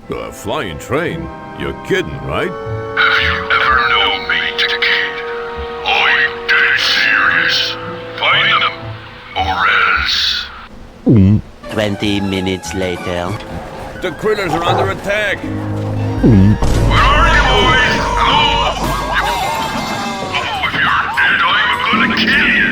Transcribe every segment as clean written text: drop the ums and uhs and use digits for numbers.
A flying train? You're kidding, right? Have you ever known me, kid? I'm dead serious. Find them, or else. 20 minutes later. The critters are under attack! Where are you, boys? Hello? Oh, if you're dead, I'm gonna kill you.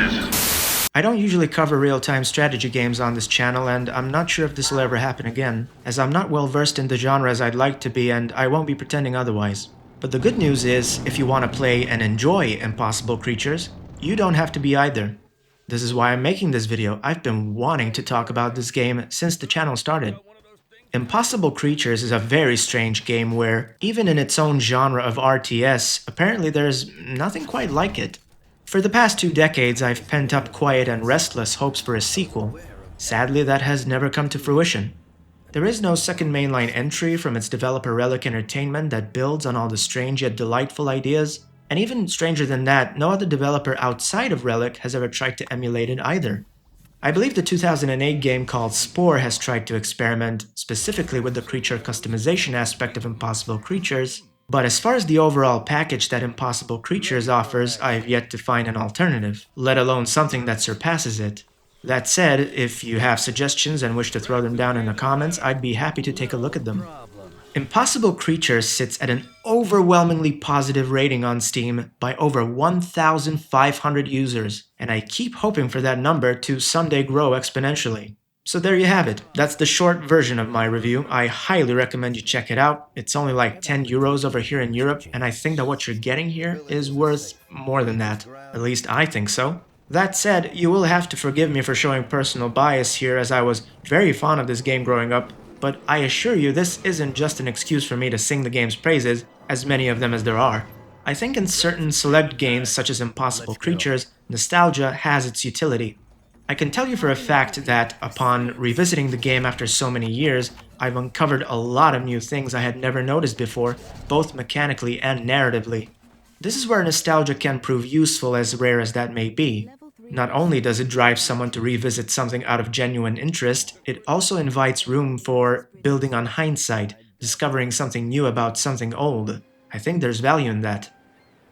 I don't usually cover real-time strategy games on this channel, and I'm not sure if this will ever happen again, as I'm not well versed in the genre as I'd like to be, and I won't be pretending otherwise. But the good news is, if you want to play and enjoy Impossible Creatures, you don't have to be either. This is why I'm making this video. I've been wanting to talk about this game since the channel started. Impossible Creatures is a very strange game where, even in its own genre of RTS, apparently there's nothing quite like it. For the past 2 decades, I've pent up quiet and restless hopes for a sequel. Sadly, that has never come to fruition. There is no second mainline entry from its developer Relic Entertainment that builds on all the strange yet delightful ideas, and even stranger than that, no other developer outside of Relic has ever tried to emulate it either. I believe the 2008 game called Spore has tried to experiment specifically with the creature customization aspect of Impossible Creatures, but as far as the overall package that Impossible Creatures offers, I've yet to find an alternative, let alone something that surpasses it. That said, if you have suggestions and wish to throw them down in the comments, I'd be happy to take a look at them. Impossible Creatures sits at an overwhelmingly positive rating on Steam by over 1,500 users, and I keep hoping for that number to someday grow exponentially. So there you have it. That's the short version of my review. I highly recommend you check it out. It's only like 10 euros over here in Europe, and I think that what you're getting here is worth more than that. At least I think so. That said, you will have to forgive me for showing personal bias here, as I was very fond of this game growing up, but I assure you this isn't just an excuse for me to sing the game's praises, as many of them as there are. I think in certain select games such as Impossible Creatures, nostalgia has its utility. I can tell you for a fact that, upon revisiting the game after so many years, I've uncovered a lot of new things I had never noticed before, both mechanically and narratively. This is where nostalgia can prove useful, as rare as that may be. Not only does it drive someone to revisit something out of genuine interest, it also invites room for building on hindsight, discovering something new about something old. I think there's value in that.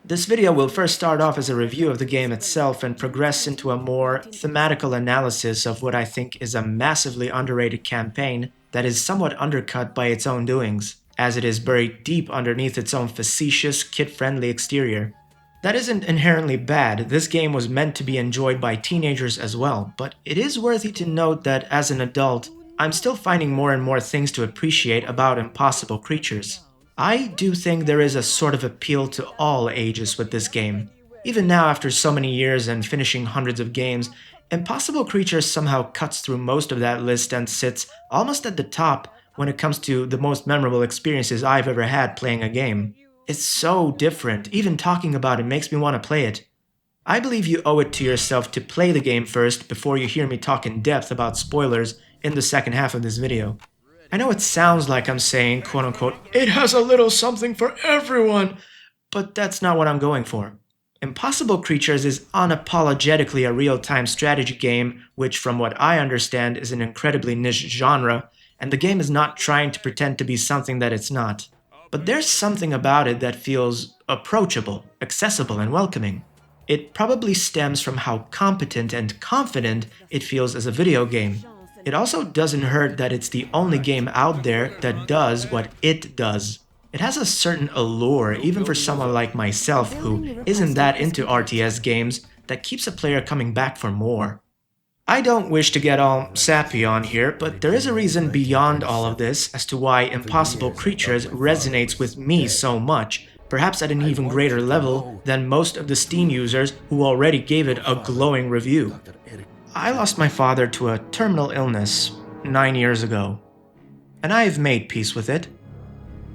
This video will first start off as a review of the game itself and progress into a more thematical analysis of what I think is a massively underrated campaign that is somewhat undercut by its own doings, as it is buried deep underneath its own facetious, kid-friendly exterior. That isn't inherently bad. This game was meant to be enjoyed by teenagers as well, but it is worthy to note that as an adult, I'm still finding more and more things to appreciate about Impossible Creatures. I do think there is a sort of appeal to all ages with this game. Even now, after so many years and finishing hundreds of games, Impossible Creatures somehow cuts through most of that list and sits almost at the top when it comes to the most memorable experiences I've ever had playing a game. It's so different. Even talking about it makes me want to play it. I believe you owe it to yourself to play the game first before you hear me talk in depth about spoilers in the second half of this video. I know it sounds like I'm saying, quote-unquote, it has a little something for everyone, but that's not what I'm going for. Impossible Creatures is unapologetically a real-time strategy game, which from what I understand is an incredibly niche genre, and the game is not trying to pretend to be something that it's not. But there's something about it that feels approachable, accessible, and welcoming. It probably stems from how competent and confident it feels as a video game. It also doesn't hurt that it's the only game out there that does what it does. It has a certain allure, even for someone like myself who isn't that into RTS games, that keeps a player coming back for more. I don't wish to get all sappy on here, but there is a reason beyond all of this as to why Impossible Creatures resonates with me so much, perhaps at an even greater level than most of the Steam users who already gave it a glowing review. I lost my father to a terminal illness 9 years ago, and I've made peace with it.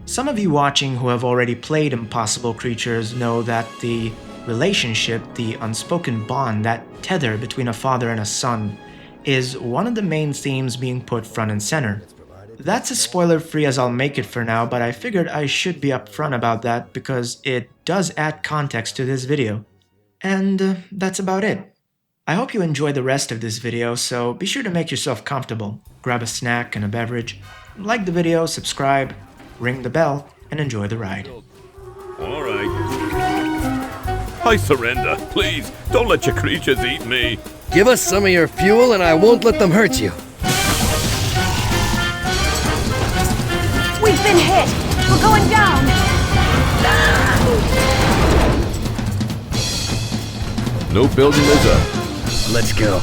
Some of you watching who have already played Impossible Creatures know that the relationship, the unspoken bond, that tether between a father and a son, is one of the main themes being put front and center. That's as spoiler-free as I'll make it for now, but I figured I should be upfront about that because it does add context to this video. And that's about it. I hope you enjoy the rest of this video, so be sure to make yourself comfortable. Grab a snack and a beverage, like the video, subscribe, ring the bell, and enjoy the ride. All right. I surrender. Please, don't let your creatures eat me. Give us some of your fuel and I won't let them hurt you. We've been hit! We're going down! No building is up. Let's go.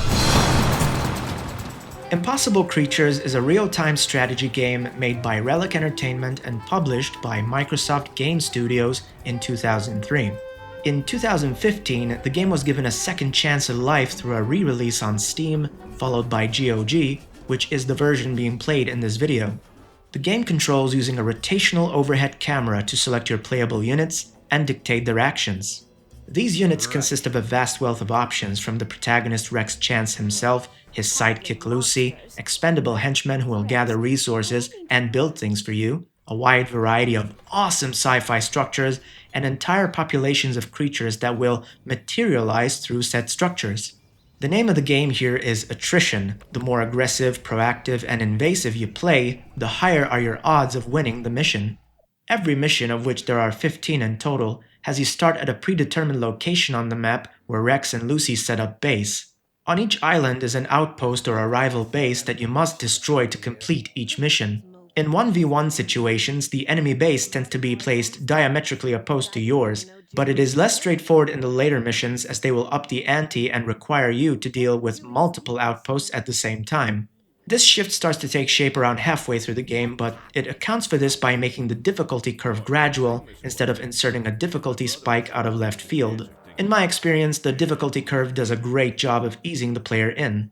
Impossible Creatures is a real-time strategy game made by Relic Entertainment and published by Microsoft Game Studios in 2003. In 2015, the game was given a second chance at life through a re-release on Steam, followed by GOG, which is the version being played in this video. The game controls using a rotational overhead camera to select your playable units and dictate their actions. These units consist of a vast wealth of options, from the protagonist Rex Chance himself, his sidekick Lucy, expendable henchmen who will gather resources and build things for you, a wide variety of awesome sci-fi structures, and entire populations of creatures that will materialize through said structures. The name of the game here is Attrition. The more aggressive, proactive, and invasive you play, the higher are your odds of winning the mission. Every mission, of which there are 15 in total, has you start at a predetermined location on the map where Rex and Lucy set up base. On each island is an outpost or a rival base that you must destroy to complete each mission. In 1v1 situations, the enemy base tends to be placed diametrically opposed to yours, but it is less straightforward in the later missions, as they will up the ante and require you to deal with multiple outposts at the same time. This shift starts to take shape around halfway through the game, but it accounts for this by making the difficulty curve gradual instead of inserting a difficulty spike out of left field. In my experience, the difficulty curve does a great job of easing the player in.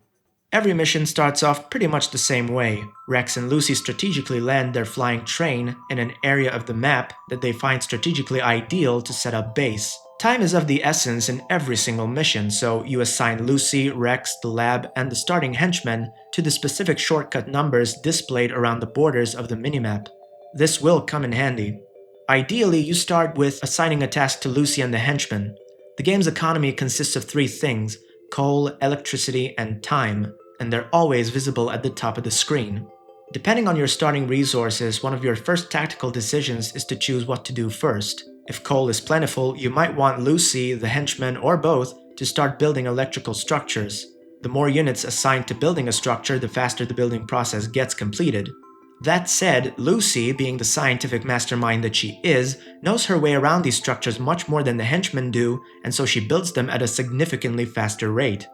Every mission starts off pretty much the same way. Rex and Lucy strategically land their flying train in an area of the map that they find strategically ideal to set up base. Time is of the essence in every single mission, so you assign Lucy, Rex, the lab, and the starting henchmen to the specific shortcut numbers displayed around the borders of the minimap. This will come in handy. Ideally, you start with assigning a task to Lucy and the henchmen. The game's economy consists of 3 things: coal, electricity, and time, and they're always visible at the top of the screen. Depending on your starting resources, one of your first tactical decisions is to choose what to do first. If coal is plentiful, you might want Lucy, the henchman, or both to start building electrical structures. The more units assigned to building a structure, the faster the building process gets completed. That said, Lucy, being the scientific mastermind that she is, knows her way around these structures much more than the henchmen do, and so she builds them at a significantly faster rate.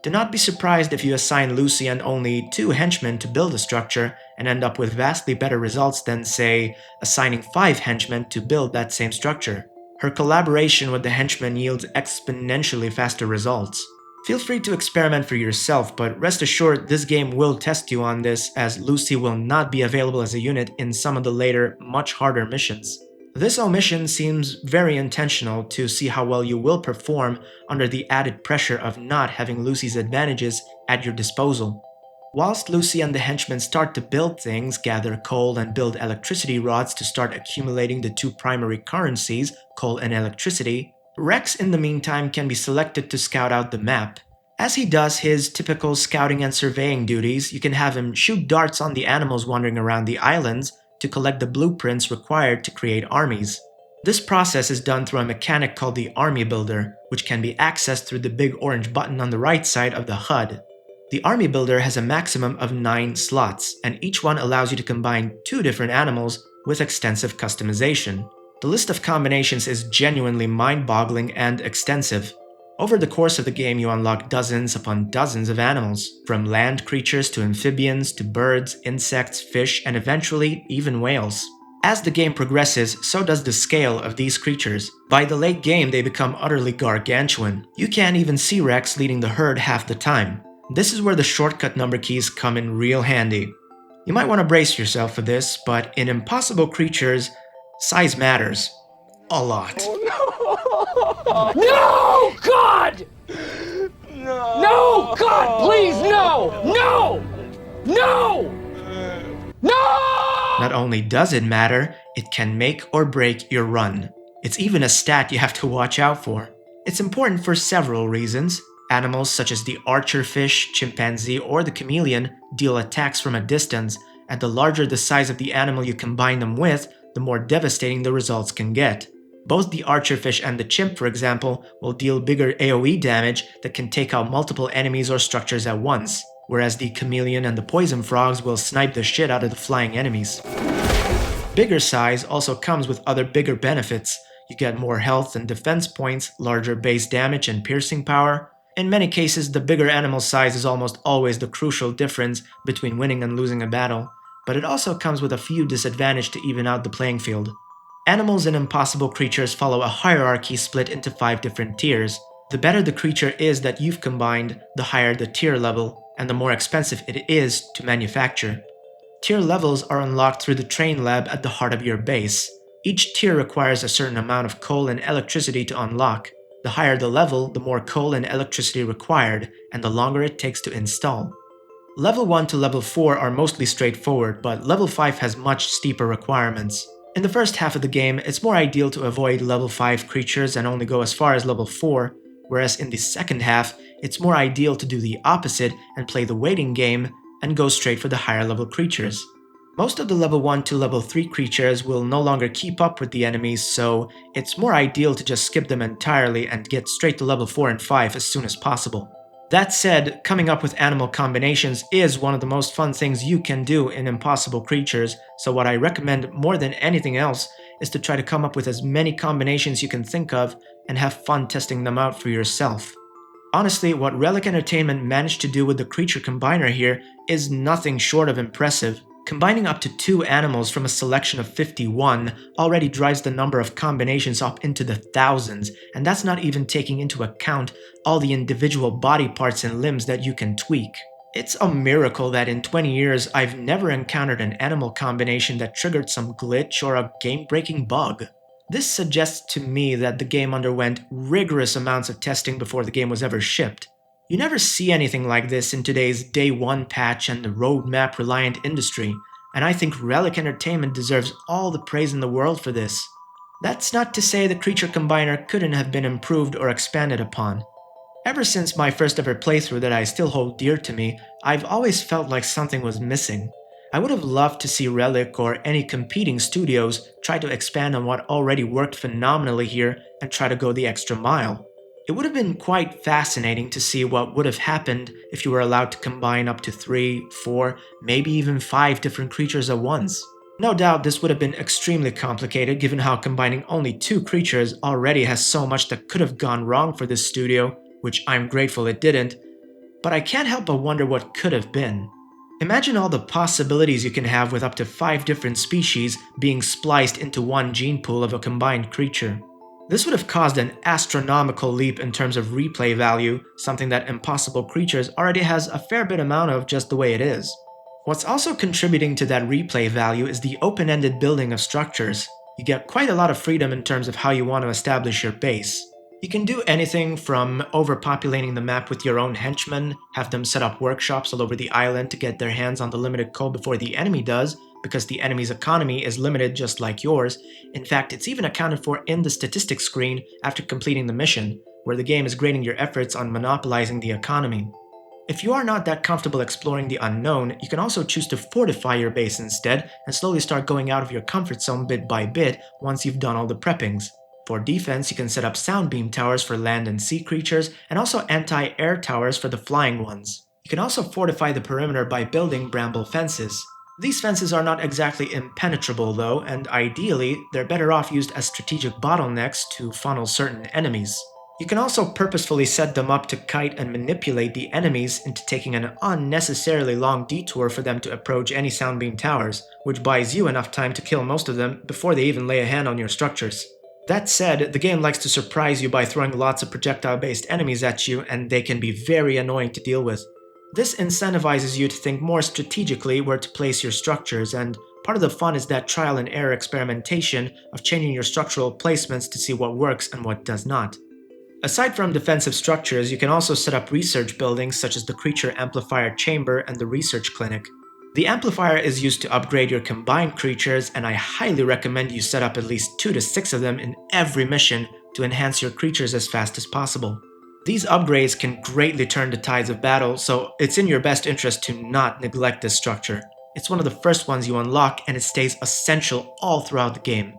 Do not be surprised if you assign Lucy and only 2 henchmen to build a structure and end up with vastly better results than, say, assigning 5 henchmen to build that same structure. Her collaboration with the henchmen yields exponentially faster results. Feel free to experiment for yourself, but rest assured this game will test you on this, as Lucy will not be available as a unit in some of the later, much harder missions. This omission seems very intentional to see how well you will perform under the added pressure of not having Lucy's advantages at your disposal. Whilst Lucy and the henchmen start to build things, gather coal and build electricity rods to start accumulating the 2 primary currencies, coal and electricity, Rex in the meantime can be selected to scout out the map. As he does his typical scouting and surveying duties, you can have him shoot darts on the animals wandering around the islands to collect the blueprints required to create armies. This process is done through a mechanic called the Army Builder, which can be accessed through the big orange button on the right side of the HUD. The Army Builder has a maximum of 9 slots, and each one allows you to combine 2 different animals with extensive customization. The list of combinations is genuinely mind-boggling and extensive. Over the course of the game, you unlock dozens upon dozens of animals, from land creatures to amphibians to birds, insects, fish, and eventually even whales. As the game progresses, so does the scale of these creatures. By the late game, they become utterly gargantuan. You can't even see Rex leading the herd half the time. This is where the shortcut number keys come in real handy. You might want to brace yourself for this, but in Impossible Creatures, size matters. A lot. No! God! No! No! God, please, no! No! No! No! Not only does it matter, it can make or break your run. It's even a stat you have to watch out for. It's important for several reasons. Animals such as the archerfish, chimpanzee, or the chameleon deal attacks from a distance, and the larger the size of the animal you combine them with, the more devastating the results can get. Both the archerfish and the chimp, for example, will deal bigger AoE damage that can take out multiple enemies or structures at once, whereas the chameleon and the poison frogs will snipe the shit out of the flying enemies. Bigger size also comes with other bigger benefits. You get more health and defense points, larger base damage and piercing power. In many cases, the bigger animal size is almost always the crucial difference between winning and losing a battle, but it also comes with a few disadvantages to even out the playing field. Animals and impossible creatures follow a hierarchy split into 5 different tiers. The better the creature is that you've combined, the higher the tier level, and the more expensive it is to manufacture. Tier levels are unlocked through the train lab at the heart of your base. Each tier requires a certain amount of coal and electricity to unlock. The higher the level, the more coal and electricity required, and the longer it takes to install. Level 1 to level 4 are mostly straightforward, but level 5 has much steeper requirements. In the first half of the game, it's more ideal to avoid level 5 creatures and only go as far as level 4, whereas in the second half, it's more ideal to do the opposite and play the waiting game and go straight for the higher level creatures. Most of the level 1 to level 3 creatures will no longer keep up with the enemies, so it's more ideal to just skip them entirely and get straight to level 4 and 5 as soon as possible. That said, coming up with animal combinations is one of the most fun things you can do in Impossible Creatures, so what I recommend more than anything else is to try to come up with as many combinations you can think of and have fun testing them out for yourself. Honestly, what Relic Entertainment managed to do with the creature combiner here is nothing short of impressive. Combining up to 2 animals from a selection of 51 already drives the number of combinations up into the thousands, and that's not even taking into account all the individual body parts and limbs that you can tweak. It's a miracle that in 20 years I've never encountered an animal combination that triggered some glitch or a game-breaking bug. This suggests to me that the game underwent rigorous amounts of testing before the game was ever shipped. You never see anything like this in today's Day 1 patch and the roadmap-reliant industry, and I think Relic Entertainment deserves all the praise in the world for this. That's not to say the Creature Combiner couldn't have been improved or expanded upon. Ever since my first ever playthrough that I still hold dear to me, I've always felt like something was missing. I would have loved to see Relic or any competing studios try to expand on what already worked phenomenally here and try to go the extra mile. It would have been quite fascinating to see what would have happened if you were allowed to combine up to 3, 4, maybe even 5 different creatures at once. No doubt this would have been extremely complicated given how combining only 2 creatures already has so much that could have gone wrong for this studio, which I'm grateful it didn't, but I can't help but wonder what could have been. Imagine all the possibilities you can have with up to 5 different species being spliced into one gene pool of a combined creature. This would have caused an astronomical leap in terms of replay value, something that Impossible Creatures already has a fair bit amount of just the way it is. What's also contributing to that replay value is the open-ended building of structures. You get quite a lot of freedom in terms of how you want to establish your base. You can do anything from overpopulating the map with your own henchmen, have them set up workshops all over the island to get their hands on the limited coal before the enemy does, because the enemy's economy is limited just like yours. In fact, it's even accounted for in the statistics screen after completing the mission, where the game is grading your efforts on monopolizing the economy. If you are not that comfortable exploring the unknown, you can also choose to fortify your base instead and slowly start going out of your comfort zone bit by bit once you've done all the preppings. For defense, you can set up sound beam towers for land and sea creatures, and also anti-air towers for the flying ones. You can also fortify the perimeter by building bramble fences. These fences are not exactly impenetrable though, and ideally, they're better off used as strategic bottlenecks to funnel certain enemies. You can also purposefully set them up to kite and manipulate the enemies into taking an unnecessarily long detour for them to approach any sound beam towers, which buys you enough time to kill most of them before they even lay a hand on your structures. That said, the game likes to surprise you by throwing lots of projectile-based enemies at you, and they can be very annoying to deal with. This incentivizes you to think more strategically where to place your structures, and part of the fun is that trial and error experimentation of changing your structural placements to see what works and what does not. Aside from defensive structures, you can also set up research buildings such as the Creature Amplifier Chamber and the Research Clinic. The amplifier is used to upgrade your combined creatures, and I highly recommend you set up at least 2 to 6 of them in every mission to enhance your creatures as fast as possible. These upgrades can greatly turn the tides of battle, so it's in your best interest to not neglect this structure. It's one of the first ones you unlock, and it stays essential all throughout the game.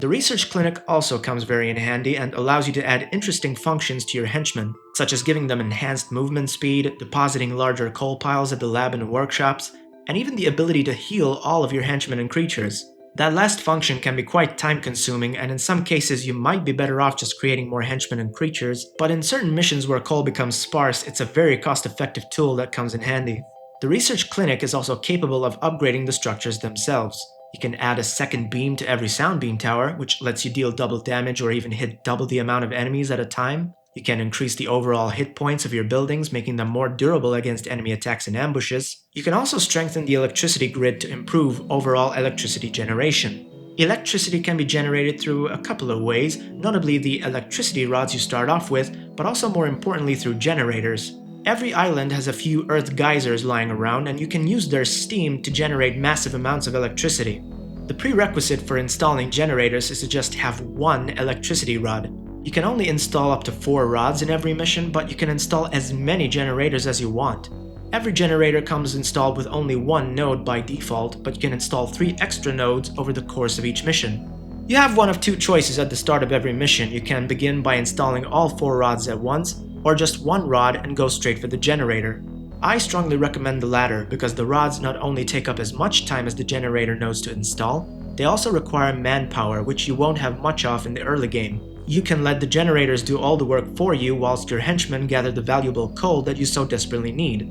The research clinic also comes very in handy and allows you to add interesting functions to your henchmen, such as giving them enhanced movement speed, depositing larger coal piles at the lab and workshops, and even the ability to heal all of your henchmen and creatures. That last function can be quite time-consuming, and in some cases you might be better off just creating more henchmen and creatures, but in certain missions where coal becomes sparse, it's a very cost-effective tool that comes in handy. The research clinic is also capable of upgrading the structures themselves. You can add a second beam to every sound beam tower, which lets you deal double damage or even hit double the amount of enemies at a time. You can increase the overall hit points of your buildings, making them more durable against enemy attacks and ambushes. You can also strengthen the electricity grid to improve overall electricity generation. Electricity can be generated through a couple of ways, notably the electricity rods you start off with, but also more importantly through generators. Every island has a few earth geysers lying around, and you can use their steam to generate massive amounts of electricity. The prerequisite for installing generators is to just have one electricity rod. You can only install up to 4 rods in every mission, but you can install as many generators as you want. Every generator comes installed with only one node by default, but you can install 3 extra nodes over the course of each mission. You have one of 2 choices at the start of every mission. You can begin by installing all 4 rods at once, or just one rod and go straight for the generator. I strongly recommend the latter because the rods not only take up as much time as the generator nodes to install, they also require manpower, which you won't have much of in the early game. You can let the generators do all the work for you whilst your henchmen gather the valuable coal that you so desperately need.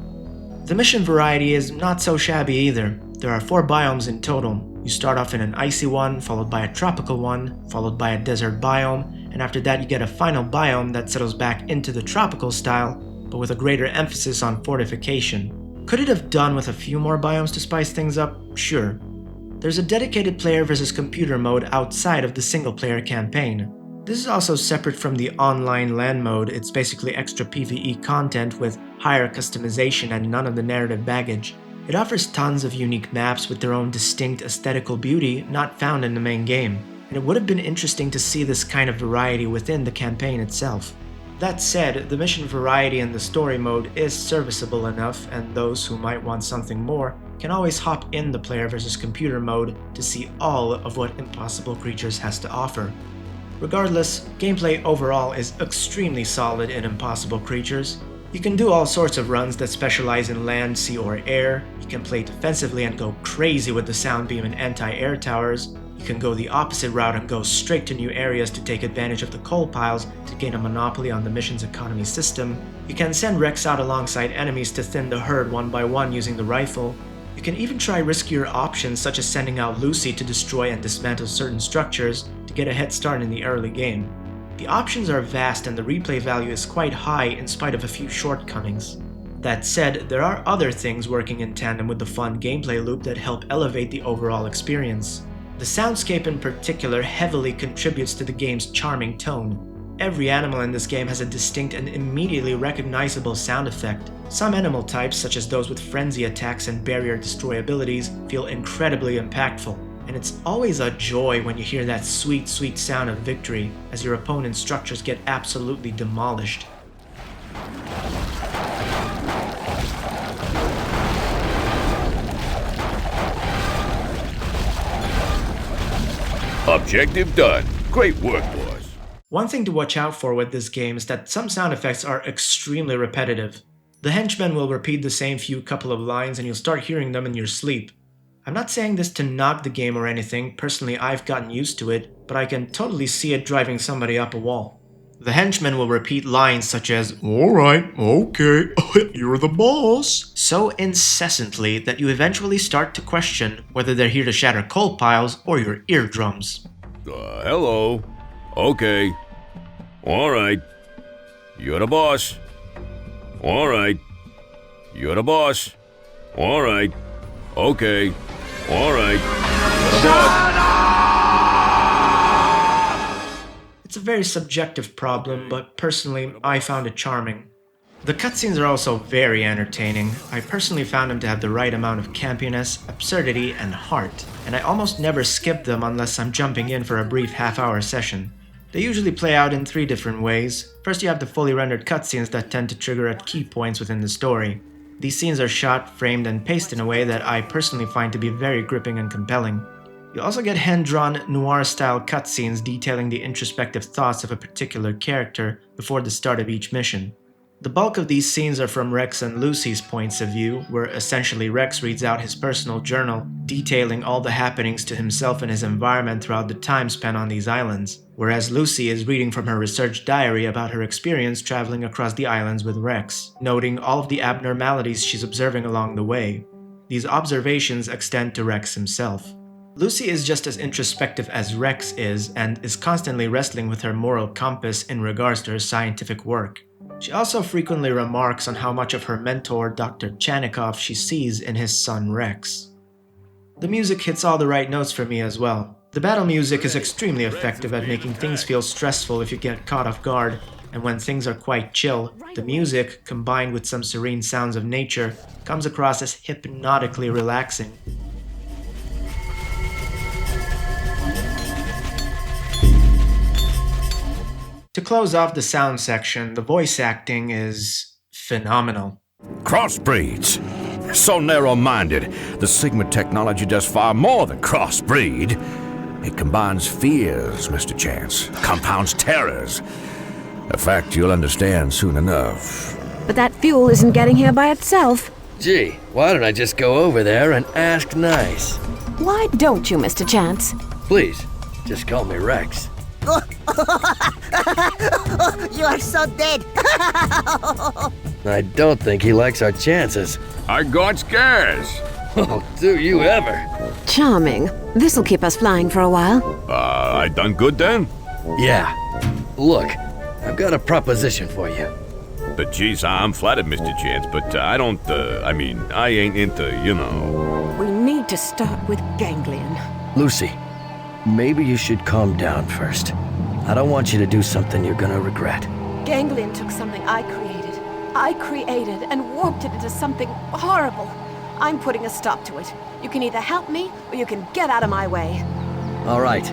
The mission variety is not so shabby either. There are 4 biomes in total. You start off in an icy one, followed by a tropical one, followed by a desert biome, and after that you get a final biome that settles back into the tropical style, but with a greater emphasis on fortification. Could it have done with a few more biomes to spice things up? Sure. There's a dedicated player versus computer mode outside of the single-player campaign. This is also separate from the online LAN mode. It's basically extra PvE content with higher customization and none of the narrative baggage. It offers tons of unique maps with their own distinct aesthetical beauty not found in the main game, and it would have been interesting to see this kind of variety within the campaign itself. That said, the mission variety in the story mode is serviceable enough, and those who might want something more can always hop in the player versus computer mode to see all of what Impossible Creatures has to offer. Regardless, gameplay overall is extremely solid in Impossible Creatures. You can do all sorts of runs that specialize in land, sea, or air. You can play defensively and go crazy with the sound beam and anti-air towers. You can go the opposite route and go straight to new areas to take advantage of the coal piles to gain a monopoly on the mission's economy system. You can send Rex out alongside enemies to thin the herd one by one using the rifle. You can even try riskier options such as sending out Lucy to destroy and dismantle certain structures to get a head start in the early game. The options are vast and the replay value is quite high in spite of a few shortcomings. That said, there are other things working in tandem with the fun gameplay loop that help elevate the overall experience. The soundscape in particular heavily contributes to the game's charming tone. Every animal in this game has a distinct and immediately recognizable sound effect. Some animal types, such as those with frenzy attacks and barrier destroy abilities, feel incredibly impactful. And it's always a joy when you hear that sweet, sweet sound of victory as your opponent's structures get absolutely demolished. Objective done. Great work, boys. One thing to watch out for with this game is that some sound effects are extremely repetitive. The henchmen will repeat the same couple of lines and you'll start hearing them in your sleep. I'm not saying this to knock the game or anything, personally I've gotten used to it, but I can totally see it driving somebody up a wall. The henchmen will repeat lines such as, "Alright, okay, you're the boss," so incessantly that you eventually start to question whether they're here to shatter coal piles or your eardrums. Hello. Okay. Alright. You're the boss. Alright. You're the boss. Alright. Okay. Alright. It's a very subjective problem, but personally, I found it charming. The cutscenes are also very entertaining. I personally found them to have the right amount of campiness, absurdity, and heart, and I almost never skip them unless I'm jumping in for a brief half-hour session. They usually play out in 3 different ways. First, you have the fully rendered cutscenes that tend to trigger at key points within the story. These scenes are shot, framed, and paced in a way that I personally find to be very gripping and compelling. You also get hand-drawn, noir-style cutscenes detailing the introspective thoughts of a particular character before the start of each mission. The bulk of these scenes are from Rex and Lucy's points of view, where essentially Rex reads out his personal journal, detailing all the happenings to himself and his environment throughout the time spent on these islands, whereas Lucy is reading from her research diary about her experience traveling across the islands with Rex, noting all of the abnormalities she's observing along the way. These observations extend to Rex himself. Lucy is just as introspective as Rex is, and is constantly wrestling with her moral compass in regards to her scientific work. She also frequently remarks on how much of her mentor, Dr. Chanikov, she sees in his son Rex. The music hits all the right notes for me as well. The battle music is extremely effective at making things feel stressful if you get caught off guard, and when things are quite chill, the music, combined with some serene sounds of nature, comes across as hypnotically relaxing. To close off the sound section, the voice acting is phenomenal. Crossbreeds. So narrow-minded, the Sigma technology does far more than crossbreed. It combines fears, Mr. Chance, compounds terrors. A fact you'll understand soon enough. But that fuel isn't getting here by itself. Gee, why don't I just go over there and ask nice? Why don't you, Mr. Chance? Please, just call me Rex. You are so dead. I don't think he likes our chances. I got scares. Oh, do you ever? Charming. This'll keep us flying for a while. I done good then? Yeah. Look, I've got a proposition for you. But geez, I'm flattered, Mr. Chance, but I don't, I ain't into, you know. We need to start with Ganglion. Lucy, maybe you should calm down first. I don't want you to do something you're gonna regret. Ganglion took something I created and warped it into something horrible. I'm putting a stop to it. You can either help me, or you can get out of my way. All right,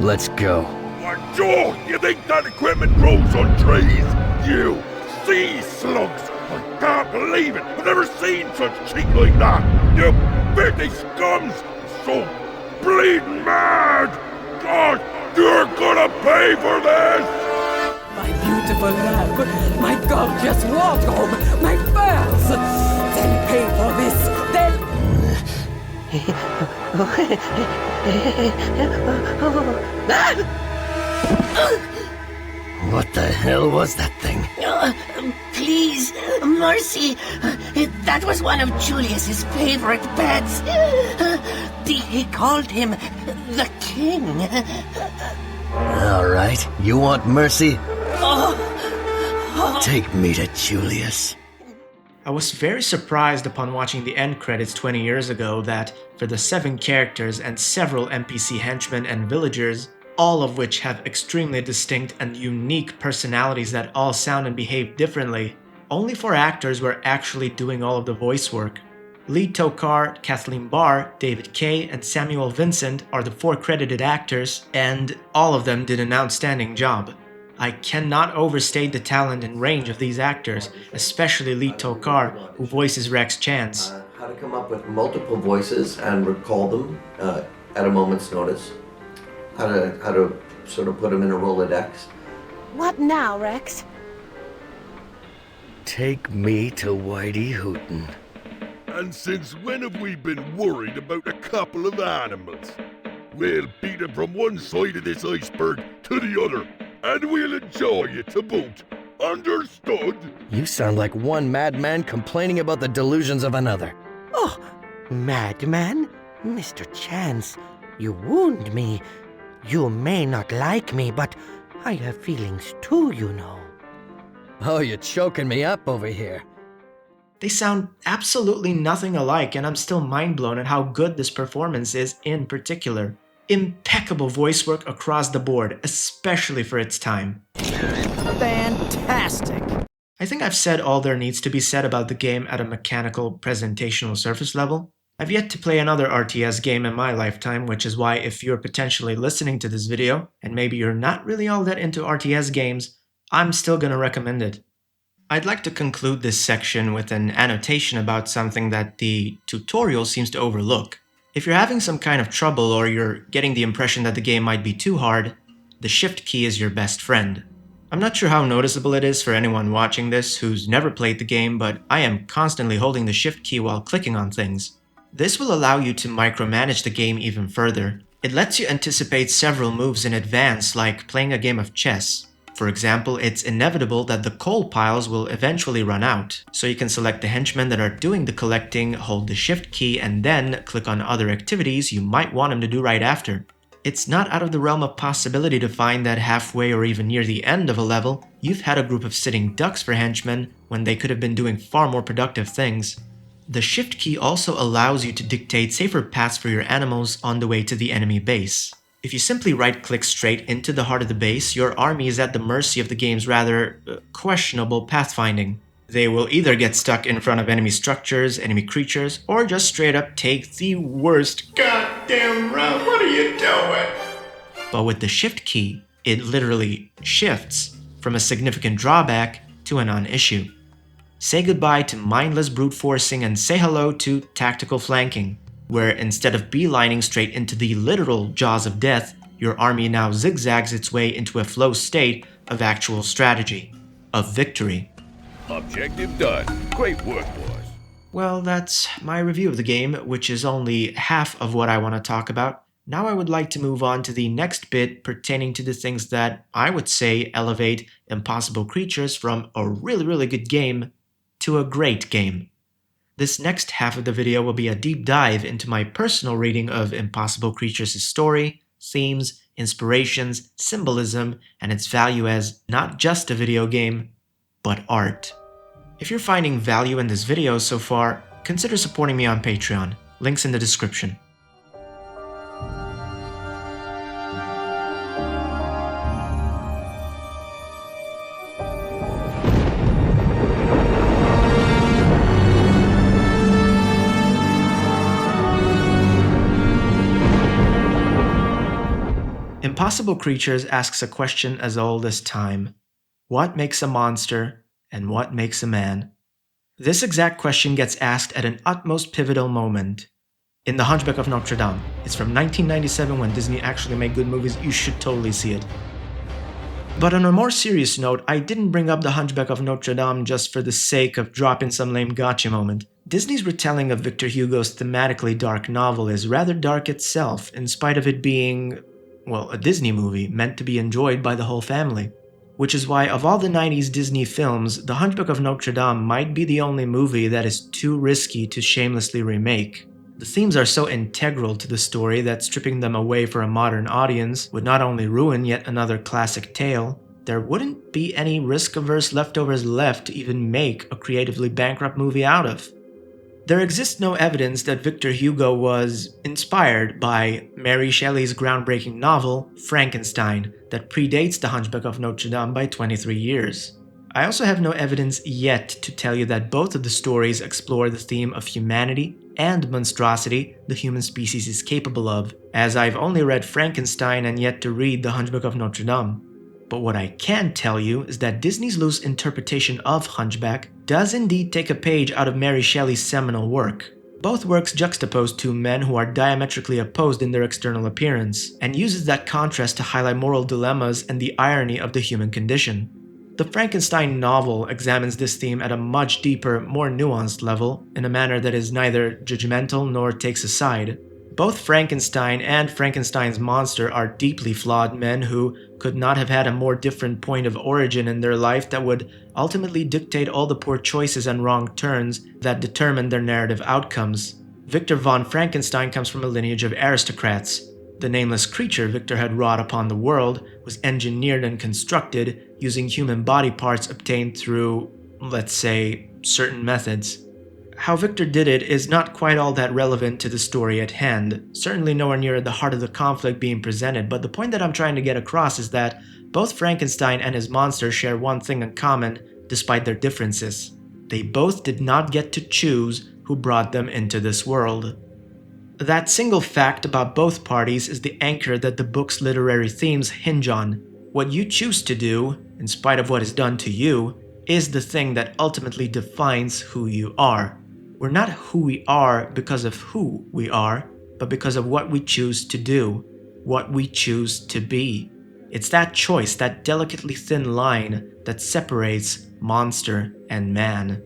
let's go. What, Joe? You think that equipment grows on trees? You sea slugs! I can't believe it! I've never seen such cheek like that! You filthy scums! I'm so bleeding mad! God, you're gonna pay for this! My beautiful love, my gorgeous wardrobe, my pearls! They'll pay for this! What the hell was that thing? Please, mercy. That was one of Julius's favorite pets. He called him the king. All right, you want mercy? Take me to Julius. I was very surprised upon watching the end credits 20 years ago that, for the 7 characters and several NPC henchmen and villagers, all of which have extremely distinct and unique personalities that all sound and behave differently, only 4 actors were actually doing all of the voice work. Lee Tokar, Kathleen Barr, David Kay, and Samuel Vincent are the 4 credited actors, and all of them did an outstanding job. I cannot overstate the talent and range of these actors, especially Lee Tokar, who voices Rex Chance. How to come up with multiple voices and recall them at a moment's notice. How to sort of put them in a Rolodex. What now, Rex? Take me to Whitey Hooten. And since when have we been worried about a couple of animals? We'll beat them from one side of this iceberg to the other, and we'll enjoy it to boot. Understood? You sound like one madman complaining about the delusions of another. Oh, madman? Mr. Chance, you wound me. You may not like me, but I have feelings too, you know. Oh, you're choking me up over here. They sound absolutely nothing alike, and I'm still mind blown at how good this performance is in particular. Impeccable voice work across the board, especially for its time. Fantastic! I think I've said all there needs to be said about the game at a mechanical, presentational surface level. I've yet to play another RTS game in my lifetime, which is why if you're potentially listening to this video, and maybe you're not really all that into RTS games, I'm still gonna recommend it. I'd like to conclude this section with an annotation about something that the tutorial seems to overlook. If you're having some kind of trouble or you're getting the impression that the game might be too hard, the Shift key is your best friend. I'm not sure how noticeable it is for anyone watching this who's never played the game, but I am constantly holding the Shift key while clicking on things. This will allow you to micromanage the game even further. It lets you anticipate several moves in advance, like playing a game of chess. For example, it's inevitable that the coal piles will eventually run out, so you can select the henchmen that are doing the collecting, hold the Shift key, and then click on other activities you might want them to do right after. It's not out of the realm of possibility to find that halfway or even near the end of a level, you've had a group of sitting ducks for henchmen when they could have been doing far more productive things. The Shift key also allows you to dictate safer paths for your animals on the way to the enemy base. If you simply right-click straight into the heart of the base, your army is at the mercy of the game's rather questionable pathfinding. They will either get stuck in front of enemy structures, enemy creatures, or just straight up take the worst goddamn route. What are you doing? But with the Shift key, it literally shifts from a significant drawback to a non-issue. Say goodbye to mindless brute forcing and say hello to tactical flanking, where instead of beelining straight into the literal jaws of death, your army now zigzags its way into a flow state of actual strategy, of victory. Objective done. Great work, boys. Well, that's my review of the game, which is only half of what I want to talk about. Now I would like to move on to the next bit pertaining to the things that I would say elevate Impossible Creatures from a really good game to a great game. This next half of the video will be a deep dive into my personal reading of Impossible Creatures' story, themes, inspirations, symbolism, and its value as not just a video game, but art. If you're finding value in this video so far, consider supporting me on Patreon. Links in the description. Impossible Creatures asks a question as old as time. What makes a monster, and what makes a man? This exact question gets asked at an utmost pivotal moment. In The Hunchback of Notre Dame. It's from 1997 when Disney actually made good movies. You should totally see it. But on a more serious note, I didn't bring up The Hunchback of Notre Dame just for the sake of dropping some lame gotcha moment. Disney's retelling of Victor Hugo's thematically dark novel is rather dark itself, in spite of it being, well, a Disney movie meant to be enjoyed by the whole family. Which is why, of all the 90s Disney films, The Hunchback of Notre Dame might be the only movie that is too risky to shamelessly remake. The themes are so integral to the story that stripping them away for a modern audience would not only ruin yet another classic tale, there wouldn't be any risk-averse leftovers left to even make a creatively bankrupt movie out of. There exists no evidence that Victor Hugo was inspired by Mary Shelley's groundbreaking novel, Frankenstein, that predates The Hunchback of Notre Dame by 23 years. I also have no evidence yet to tell you that both of the stories explore the theme of humanity and monstrosity the human species is capable of, as I've only read Frankenstein and yet to read The Hunchback of Notre Dame. But what I can tell you is that Disney's loose interpretation of Hunchback does indeed take a page out of Mary Shelley's seminal work. Both works juxtapose two men who are diametrically opposed in their external appearance, and uses that contrast to highlight moral dilemmas and the irony of the human condition. The Frankenstein novel examines this theme at a much deeper, more nuanced level, in a manner that is neither judgmental nor takes a side. Both Frankenstein and Frankenstein's monster are deeply flawed men who could not have had a more different point of origin in their life that would ultimately dictate all the poor choices and wrong turns that determine their narrative outcomes. Victor von Frankenstein comes from a lineage of aristocrats. The nameless creature Victor had wrought upon the world was engineered and constructed using human body parts obtained through, let's say, certain methods. How Victor did it is not quite all that relevant to the story at hand, certainly nowhere near the heart of the conflict being presented, but the point that I'm trying to get across is that both Frankenstein and his monster share one thing in common, despite their differences. They both did not get to choose who brought them into this world. That single fact about both parties is the anchor that the book's literary themes hinge on. What you choose to do, in spite of what is done to you, is the thing that ultimately defines who you are. We're not who we are because of who we are, but because of what we choose to do, what we choose to be. It's that choice, that delicately thin line that separates monster and man.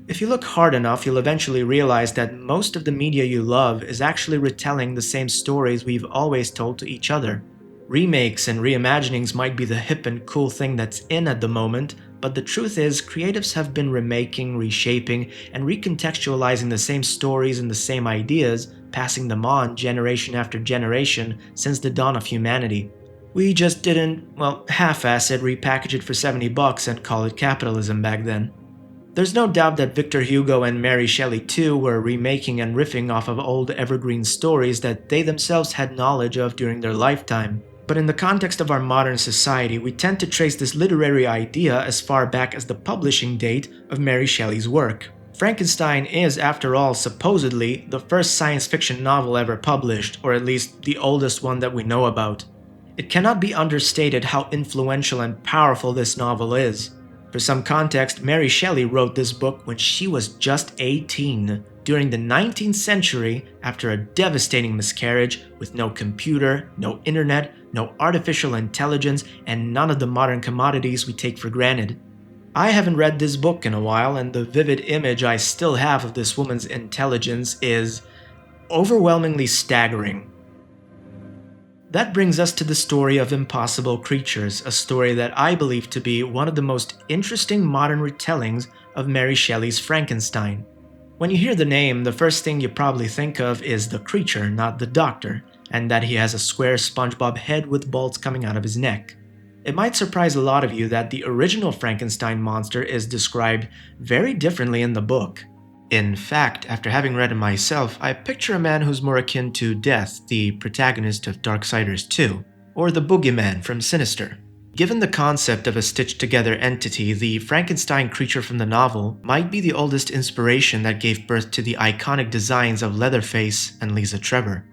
If you look hard enough, you'll eventually realize that most of the media you love is actually retelling the same stories we've always told to each other. Remakes and reimaginings might be the hip and cool thing that's in at the moment, but the truth is, creatives have been remaking, reshaping, and recontextualizing the same stories and the same ideas, passing them on generation after generation since the dawn of humanity. We just didn't, half-ass it, repackage it for $70 and call it capitalism back then. There's no doubt that Victor Hugo and Mary Shelley too were remaking and riffing off of old evergreen stories that they themselves had knowledge of during their lifetime. But in the context of our modern society, we tend to trace this literary idea as far back as the publishing date of Mary Shelley's work. Frankenstein is, after all, supposedly the first science fiction novel ever published, or at least the oldest one that we know about. It cannot be understated how influential and powerful this novel is. For some context, Mary Shelley wrote this book when she was just 18, during the 19th century, after a devastating miscarriage with no computer, no internet, no artificial intelligence, and none of the modern commodities we take for granted. I haven't read this book in a while, and the vivid image I still have of this woman's intelligence is overwhelmingly staggering. That brings us to the story of Impossible Creatures, a story that I believe to be one of the most interesting modern retellings of Mary Shelley's Frankenstein. When you hear the name, the first thing you probably think of is the creature, not the doctor, and that he has a square SpongeBob head with bolts coming out of his neck. It might surprise a lot of you that the original Frankenstein monster is described very differently in the book. In fact, after having read it myself, I picture a man who's more akin to Death, the protagonist of Darksiders 2, or the Boogeyman from Sinister. Given the concept of a stitched-together entity, the Frankenstein creature from the novel might be the oldest inspiration that gave birth to the iconic designs of Leatherface and Lisa Trevor.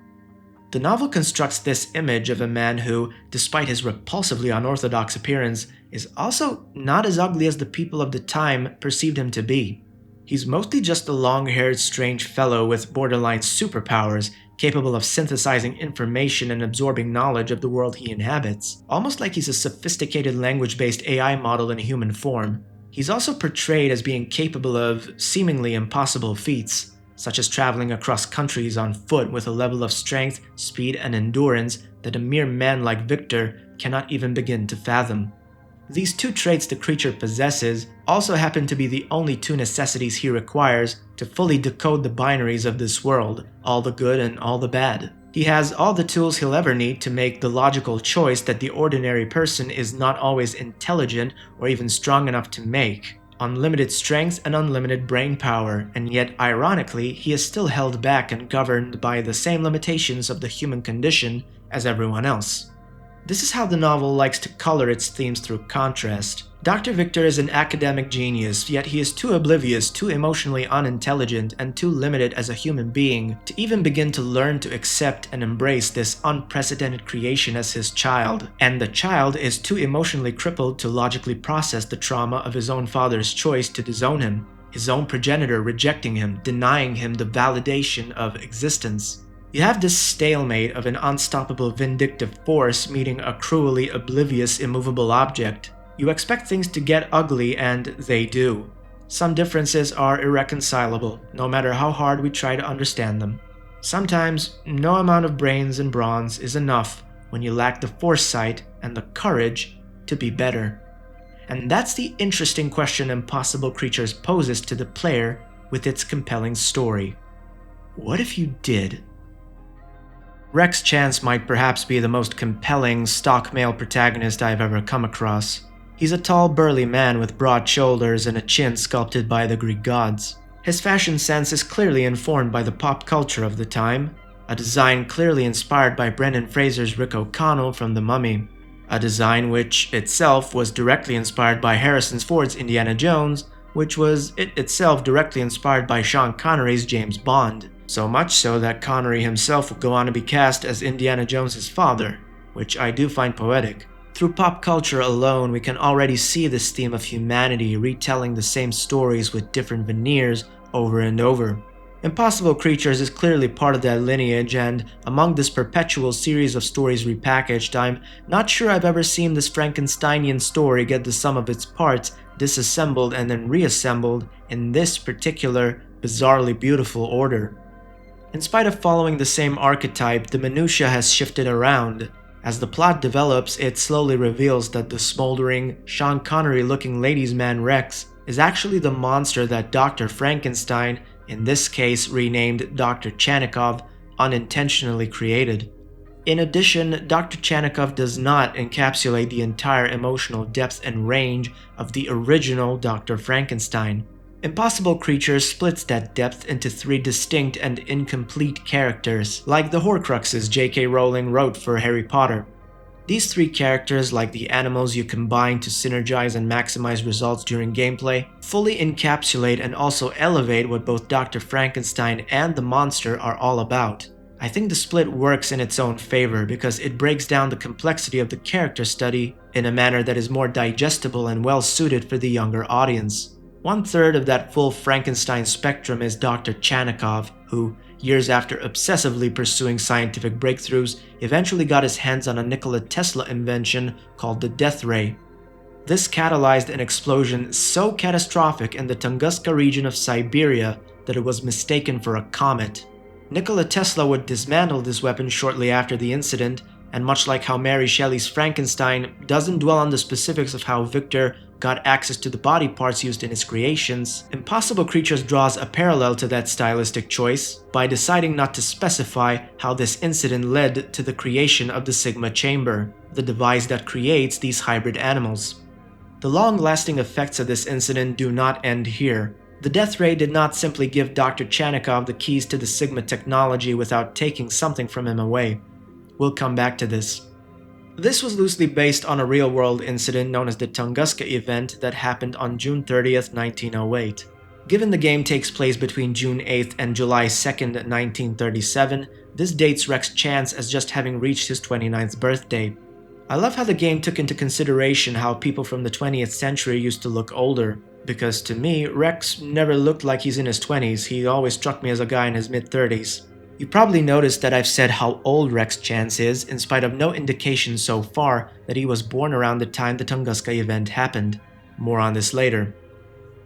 The novel constructs this image of a man who, despite his repulsively unorthodox appearance, is also not as ugly as the people of the time perceived him to be. He's mostly just a long-haired, strange fellow with borderline superpowers, capable of synthesizing information and absorbing knowledge of the world he inhabits, almost like he's a sophisticated language-based AI model in human form. He's also portrayed as being capable of seemingly impossible feats, such as traveling across countries on foot with a level of strength, speed, and endurance that a mere man like Victor cannot even begin to fathom. These two traits the creature possesses also happen to be the only two necessities he requires to fully decode the binaries of this world, all the good and all the bad. He has all the tools he'll ever need to make the logical choice that the ordinary person is not always intelligent or even strong enough to make. Unlimited strength and unlimited brain power, and yet ironically, he is still held back and governed by the same limitations of the human condition as everyone else. This is how the novel likes to color its themes through contrast. Dr. Victor is an academic genius, yet he is too oblivious, too emotionally unintelligent, and too limited as a human being to even begin to learn to accept and embrace this unprecedented creation as his child. And the child is too emotionally crippled to logically process the trauma of his own father's choice to disown him, his own progenitor rejecting him, denying him the validation of existence. You have this stalemate of an unstoppable vindictive force meeting a cruelly oblivious immovable object. You expect things to get ugly, and they do. Some differences are irreconcilable, no matter how hard we try to understand them. Sometimes, no amount of brains and bronze is enough when you lack the foresight and the courage to be better. And that's the interesting question Impossible Creatures poses to the player with its compelling story. What if you did? Rex Chance might perhaps be the most compelling stock male protagonist I've ever come across. He's a tall, burly man with broad shoulders and a chin sculpted by the Greek gods. His fashion sense is clearly informed by the pop culture of the time, a design clearly inspired by Brendan Fraser's Rick O'Connell from The Mummy, a design which itself was directly inspired by Harrison Ford's Indiana Jones, which was itself directly inspired by Sean Connery's James Bond. So much so that Connery himself would go on to be cast as Indiana Jones's father, which I do find poetic. Through pop culture alone, we can already see this theme of humanity retelling the same stories with different veneers over and over. Impossible Creatures is clearly part of that lineage, and among this perpetual series of stories repackaged, I'm not sure I've ever seen this Frankensteinian story get the sum of its parts disassembled and then reassembled in this particular, bizarrely beautiful order. In spite of following the same archetype, the minutiae has shifted around. As the plot develops, it slowly reveals that the smoldering, Sean Connery-looking ladies' man Rex is actually the monster that Dr. Frankenstein, in this case renamed Dr. Chanikov, unintentionally created. In addition, Dr. Chanikov does not encapsulate the entire emotional depth and range of the original Dr. Frankenstein. Impossible Creatures splits that depth into 3 distinct and incomplete characters, like the Horcruxes J.K. Rowling wrote for Harry Potter. These 3 characters, like the animals you combine to synergize and maximize results during gameplay, fully encapsulate and also elevate what both Dr. Frankenstein and the monster are all about. I think the split works in its own favor because it breaks down the complexity of the character study in a manner that is more digestible and well suited for the younger audience. 1/3 of that full Frankenstein spectrum is Dr. Chanikov, who, years after obsessively pursuing scientific breakthroughs, eventually got his hands on a Nikola Tesla invention called the Death Ray. This catalyzed an explosion so catastrophic in the Tunguska region of Siberia that it was mistaken for a comet. Nikola Tesla would dismantle this weapon shortly after the incident, and much like how Mary Shelley's Frankenstein doesn't dwell on the specifics of how Victor got access to the body parts used in his creations, Impossible Creatures draws a parallel to that stylistic choice by deciding not to specify how this incident led to the creation of the Sigma Chamber, the device that creates these hybrid animals. The long-lasting effects of this incident do not end here. The Death Ray did not simply give Dr. Chanikov the keys to the Sigma technology without taking something from him away. We'll come back to this. This was loosely based on a real-world incident known as the Tunguska event that happened on June 30th, 1908. Given the game takes place between June 8th and July 2nd, 1937, this dates Rex Chance as just having reached his 29th birthday. I love how the game took into consideration how people from the 20th century used to look older, because to me, Rex never looked like he's in his 20s, he always struck me as a guy in his mid-30s. You probably noticed that I've said how old Rex Chance is, in spite of no indication so far that he was born around the time the Tunguska event happened. More on this later.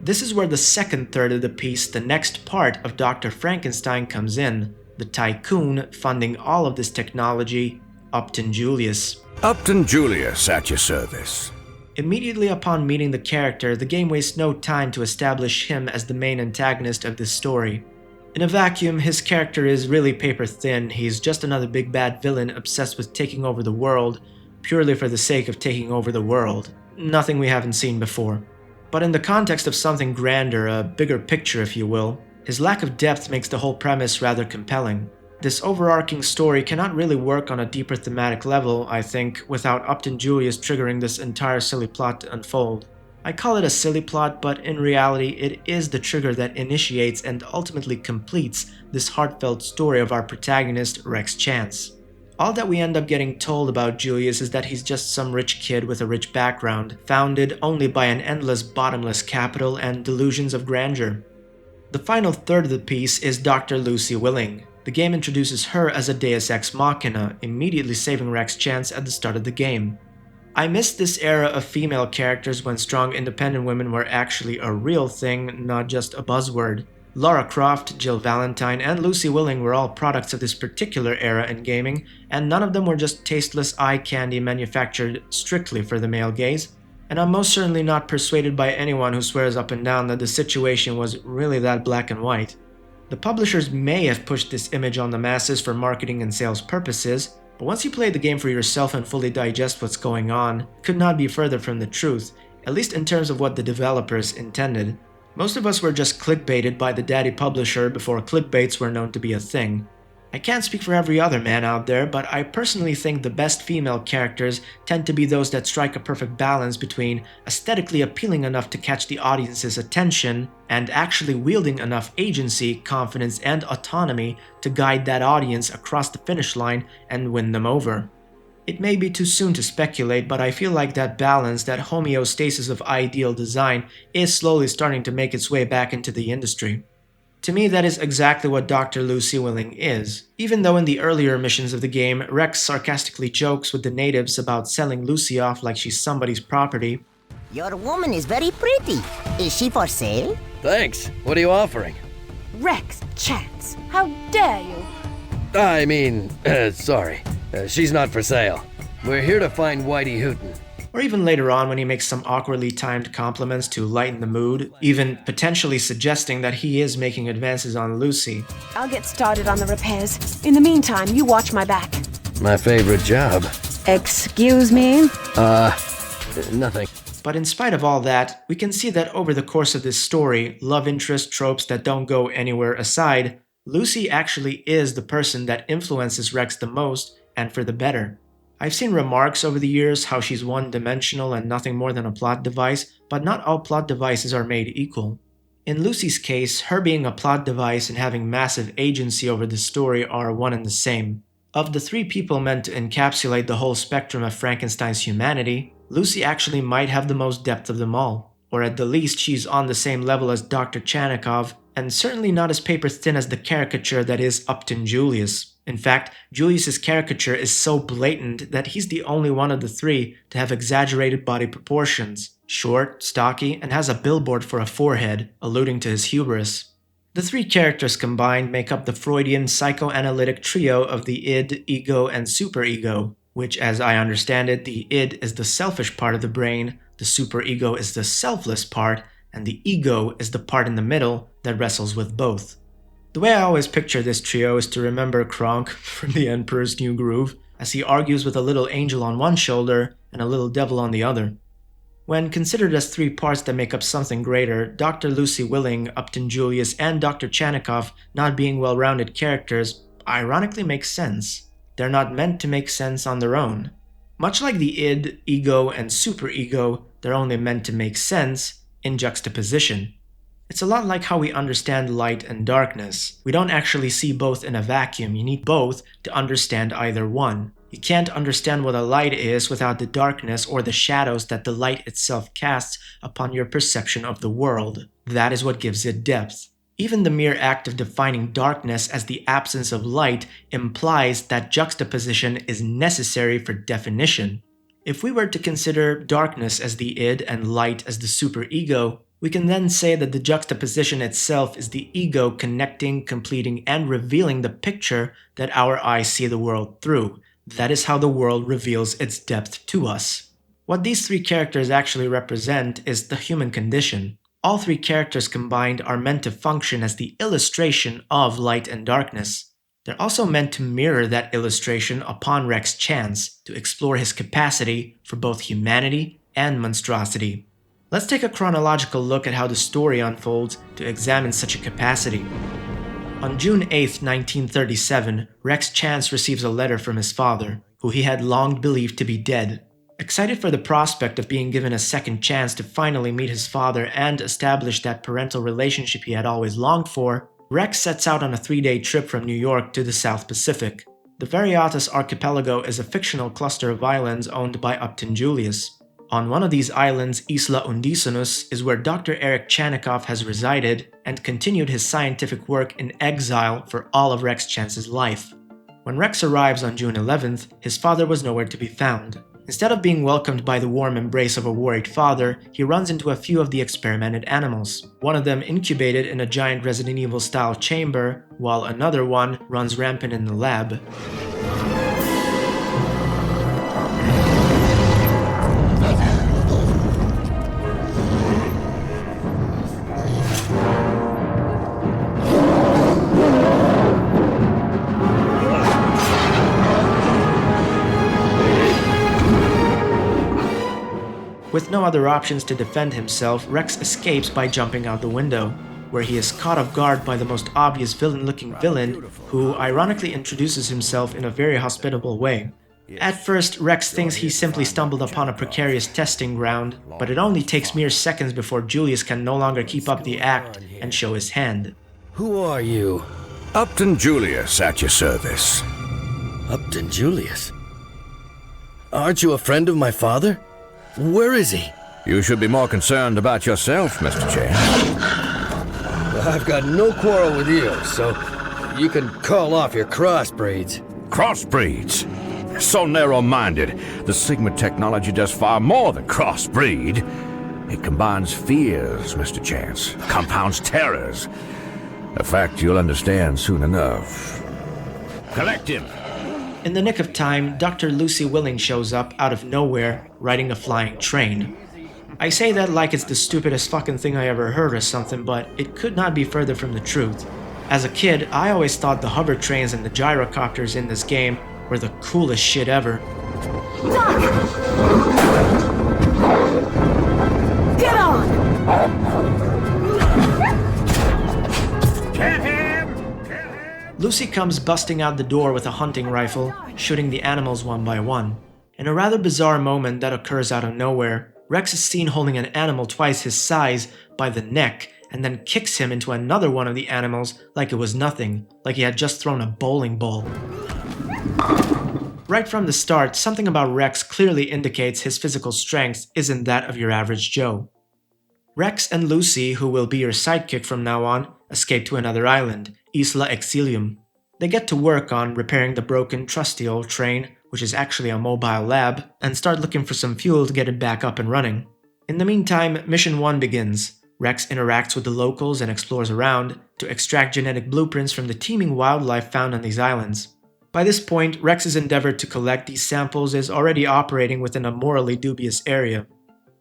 This is where the second third of the piece, the next part of Dr. Frankenstein, comes in, the tycoon funding all of this technology, Upton Julius. Upton Julius at your service. Immediately upon meeting the character, the game wastes no time to establish him as the main antagonist of this story. In a vacuum, his character is really paper thin. He's just another big bad villain obsessed with taking over the world, purely for the sake of taking over the world. Nothing we haven't seen before. But in the context of something grander, a bigger picture if you will, his lack of depth makes the whole premise rather compelling. This overarching story cannot really work on a deeper thematic level, I think, without Upton Julius triggering this entire silly plot to unfold. I call it a silly plot, but in reality it is the trigger that initiates and ultimately completes this heartfelt story of our protagonist, Rex Chance. All that we end up getting told about Julius is that he's just some rich kid with a rich background, founded only by an endless bottomless capital and delusions of grandeur. The final third of the piece is Dr. Lucy Willing. The game introduces her as a deus ex machina, immediately saving Rex Chance at the start of the game. I missed this era of female characters when strong independent women were actually a real thing, not just a buzzword. Lara Croft, Jill Valentine, and Lucy Willing were all products of this particular era in gaming, and none of them were just tasteless eye candy manufactured strictly for the male gaze. And I'm most certainly not persuaded by anyone who swears up and down that the situation was really that black and white. The publishers may have pushed this image on the masses for marketing and sales purposes, but once you play the game for yourself and fully digest what's going on, it could not be further from the truth, at least in terms of what the developers intended. Most of us were just clickbaited by the daddy publisher before clickbaits were known to be a thing. I can't speak for every other man out there, but I personally think the best female characters tend to be those that strike a perfect balance between aesthetically appealing enough to catch the audience's attention and actually wielding enough agency, confidence, and autonomy to guide that audience across the finish line and win them over. It may be too soon to speculate, but I feel like that balance, that homeostasis of ideal design, is slowly starting to make its way back into the industry. To me, that is exactly what Dr. Lucy Willing is. Even though in the earlier missions of the game, Rex sarcastically jokes with the natives about selling Lucy off like she's somebody's property. Your woman is very pretty. Is she for sale? Thanks. What are you offering? Rex Chance, how dare you? I mean, sorry. She's not for sale. We're here to find Whitey Hooten. Or even later on when he makes some awkwardly timed compliments to lighten the mood, even potentially suggesting that he is making advances on Lucy. I'll get started on the repairs. In the meantime, you watch my back. My favorite job. Excuse me? Nothing. But in spite of all that, we can see that over the course of this story, love interest tropes that don't go anywhere aside, Lucy actually is the person that influences Rex the most, and for the better. I've seen remarks over the years how she's one-dimensional and nothing more than a plot device, but not all plot devices are made equal. In Lucy's case, her being a plot device and having massive agency over the story are one and the same. Of the three people meant to encapsulate the whole spectrum of Frankenstein's humanity, Lucy actually might have the most depth of them all, or at the least she's on the same level as Dr. Chanikov, and certainly not as paper-thin as the caricature that is Upton Julius. In fact, Julius's caricature is so blatant that he's the only one of the three to have exaggerated body proportions, short, stocky, and has a billboard for a forehead, alluding to his hubris. The three characters combined make up the Freudian psychoanalytic trio of the id, ego, and superego, which, as I understand it, the id is the selfish part of the brain, the superego is the selfless part, and the ego is the part in the middle that wrestles with both. The way I always picture this trio is to remember Kronk from The Emperor's New Groove, as he argues with a little angel on one shoulder and a little devil on the other. When considered as three parts that make up something greater, Dr. Lucy Willing, Upton Julius, and Dr. Chanikov not being well-rounded characters ironically make sense. They're not meant to make sense on their own. Much like the id, ego, and superego, they're only meant to make sense in juxtaposition. It's a lot like how we understand light and darkness. We don't actually see both in a vacuum. You need both to understand either one. You can't understand what a light is without the darkness or the shadows that the light itself casts upon your perception of the world. That is what gives it depth. Even the mere act of defining darkness as the absence of light implies that juxtaposition is necessary for definition. If we were to consider darkness as the id and light as the superego, we can then say that the juxtaposition itself is the ego connecting, completing, and revealing the picture that our eyes see the world through. That is how the world reveals its depth to us. What these three characters actually represent is the human condition. All three characters combined are meant to function as the illustration of light and darkness. They're also meant to mirror that illustration upon Rex Chance, to explore his capacity for both humanity and monstrosity. Let's take a chronological look at how the story unfolds to examine such a capacity. On June 8, 1937, Rex Chance receives a letter from his father, who he had long believed to be dead. Excited for the prospect of being given a second chance to finally meet his father and establish that parental relationship he had always longed for, Rex sets out on a 3-day trip from New York to the South Pacific. The Variatus Archipelago is a fictional cluster of islands owned by Upton Julius. On one of these islands, Isla Undisonus, is where Dr. Eric Chanikov has resided and continued his scientific work in exile for all of Rex Chance's life. When Rex arrives on June 11th, his father was nowhere to be found. Instead of being welcomed by the warm embrace of a worried father, he runs into a few of the experimented animals. One of them incubated in a giant Resident Evil-style chamber, while another one runs rampant in the lab. With no other options to defend himself, Rex escapes by jumping out the window, where he is caught off guard by the most obvious villain-looking villain, who ironically introduces himself in a very hospitable way. At first, Rex thinks he simply stumbled upon a precarious testing ground, but it only takes mere seconds before Julius can no longer keep up the act and show his hand. Who are you? Upton Julius at your service. Upton Julius? Aren't you a friend of my father? Where is he? You should be more concerned about yourself, Mr. Chance. I've got no quarrel with you, so you can call off your crossbreeds. Crossbreeds? So narrow-minded, the Sigma technology does far more than crossbreed. It combines fears, Mr. Chance, compounds terrors. A fact you'll understand soon enough. Collect him! In the nick of time, Dr. Lucy Willing shows up out of nowhere, riding a flying train. I say that like it's the stupidest fucking thing I ever heard or something, but it could not be further from the truth. As a kid, I always thought the hover trains and the gyrocopters in this game were the coolest shit ever. Doc! Get on! Get him! Lucy comes busting out the door with a hunting rifle, shooting the animals one by one. In a rather bizarre moment that occurs out of nowhere, Rex is seen holding an animal twice his size by the neck and then kicks him into another one of the animals like it was nothing, like he had just thrown a bowling ball. Right from the start, something about Rex clearly indicates his physical strength isn't that of your average Joe. Rex and Lucy, who will be your sidekick from now on, escape to another island, Isla Exilium. They get to work on repairing the broken, trusty old train, which is actually a mobile lab, and start looking for some fuel to get it back up and running. In the meantime, Mission 1 begins. Rex interacts with the locals and explores around to extract genetic blueprints from the teeming wildlife found on these islands. By this point, Rex's endeavor to collect these samples is already operating within a morally dubious area.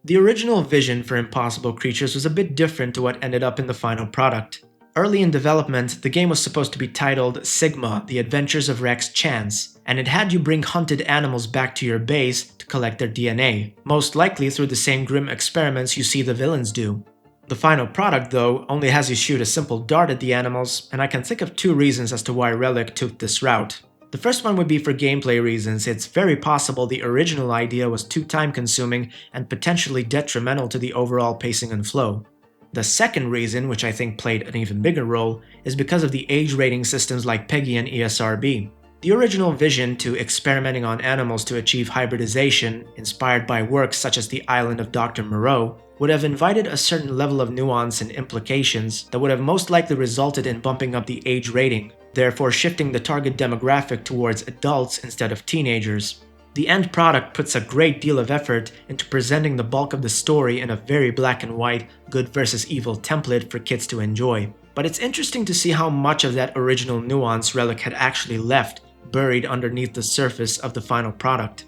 The original vision for Impossible Creatures was a bit different to what ended up in the final product. Early in development, the game was supposed to be titled Sigma: The Adventures of Rex Chance, and it had you bring hunted animals back to your base to collect their DNA, most likely through the same grim experiments you see the villains do. The final product, though, only has you shoot a simple dart at the animals, and I can think of two reasons as to why Relic took this route. The first one would be for gameplay reasons. It's very possible the original idea was too time-consuming and potentially detrimental to the overall pacing and flow. The second reason, which I think played an even bigger role, is because of the age rating systems like PEGI and ESRB. The original vision to experimenting on animals to achieve hybridization, inspired by works such as The Island of Dr. Moreau, would have invited a certain level of nuance and implications that would have most likely resulted in bumping up the age rating, therefore shifting the target demographic towards adults instead of teenagers. The end product puts a great deal of effort into presenting the bulk of the story in a very black and white, good versus evil template for kids to enjoy. But it's interesting to see how much of that original nuance Relic had actually left, buried underneath the surface of the final product.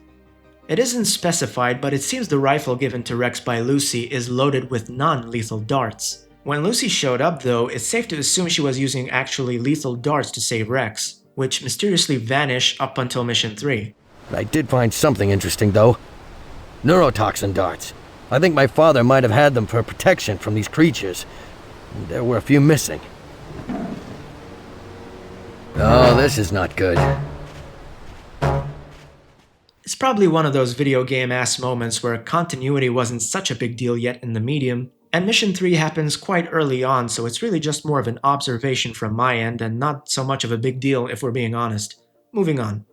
It isn't specified, but it seems the rifle given to Rex by Lucy is loaded with non-lethal darts. When Lucy showed up though, it's safe to assume she was using actually lethal darts to save Rex, which mysteriously vanish up until Mission 3. I did find something interesting though. Neurotoxin darts. I think my father might have had them for protection from these creatures. There were a few missing. Oh, this is not good. It's probably one of those video game-ass moments where continuity wasn't such a big deal yet in the medium, and Mission 3 happens quite early on, so it's really just more of an observation from my end and not so much of a big deal if we're being honest. Moving on.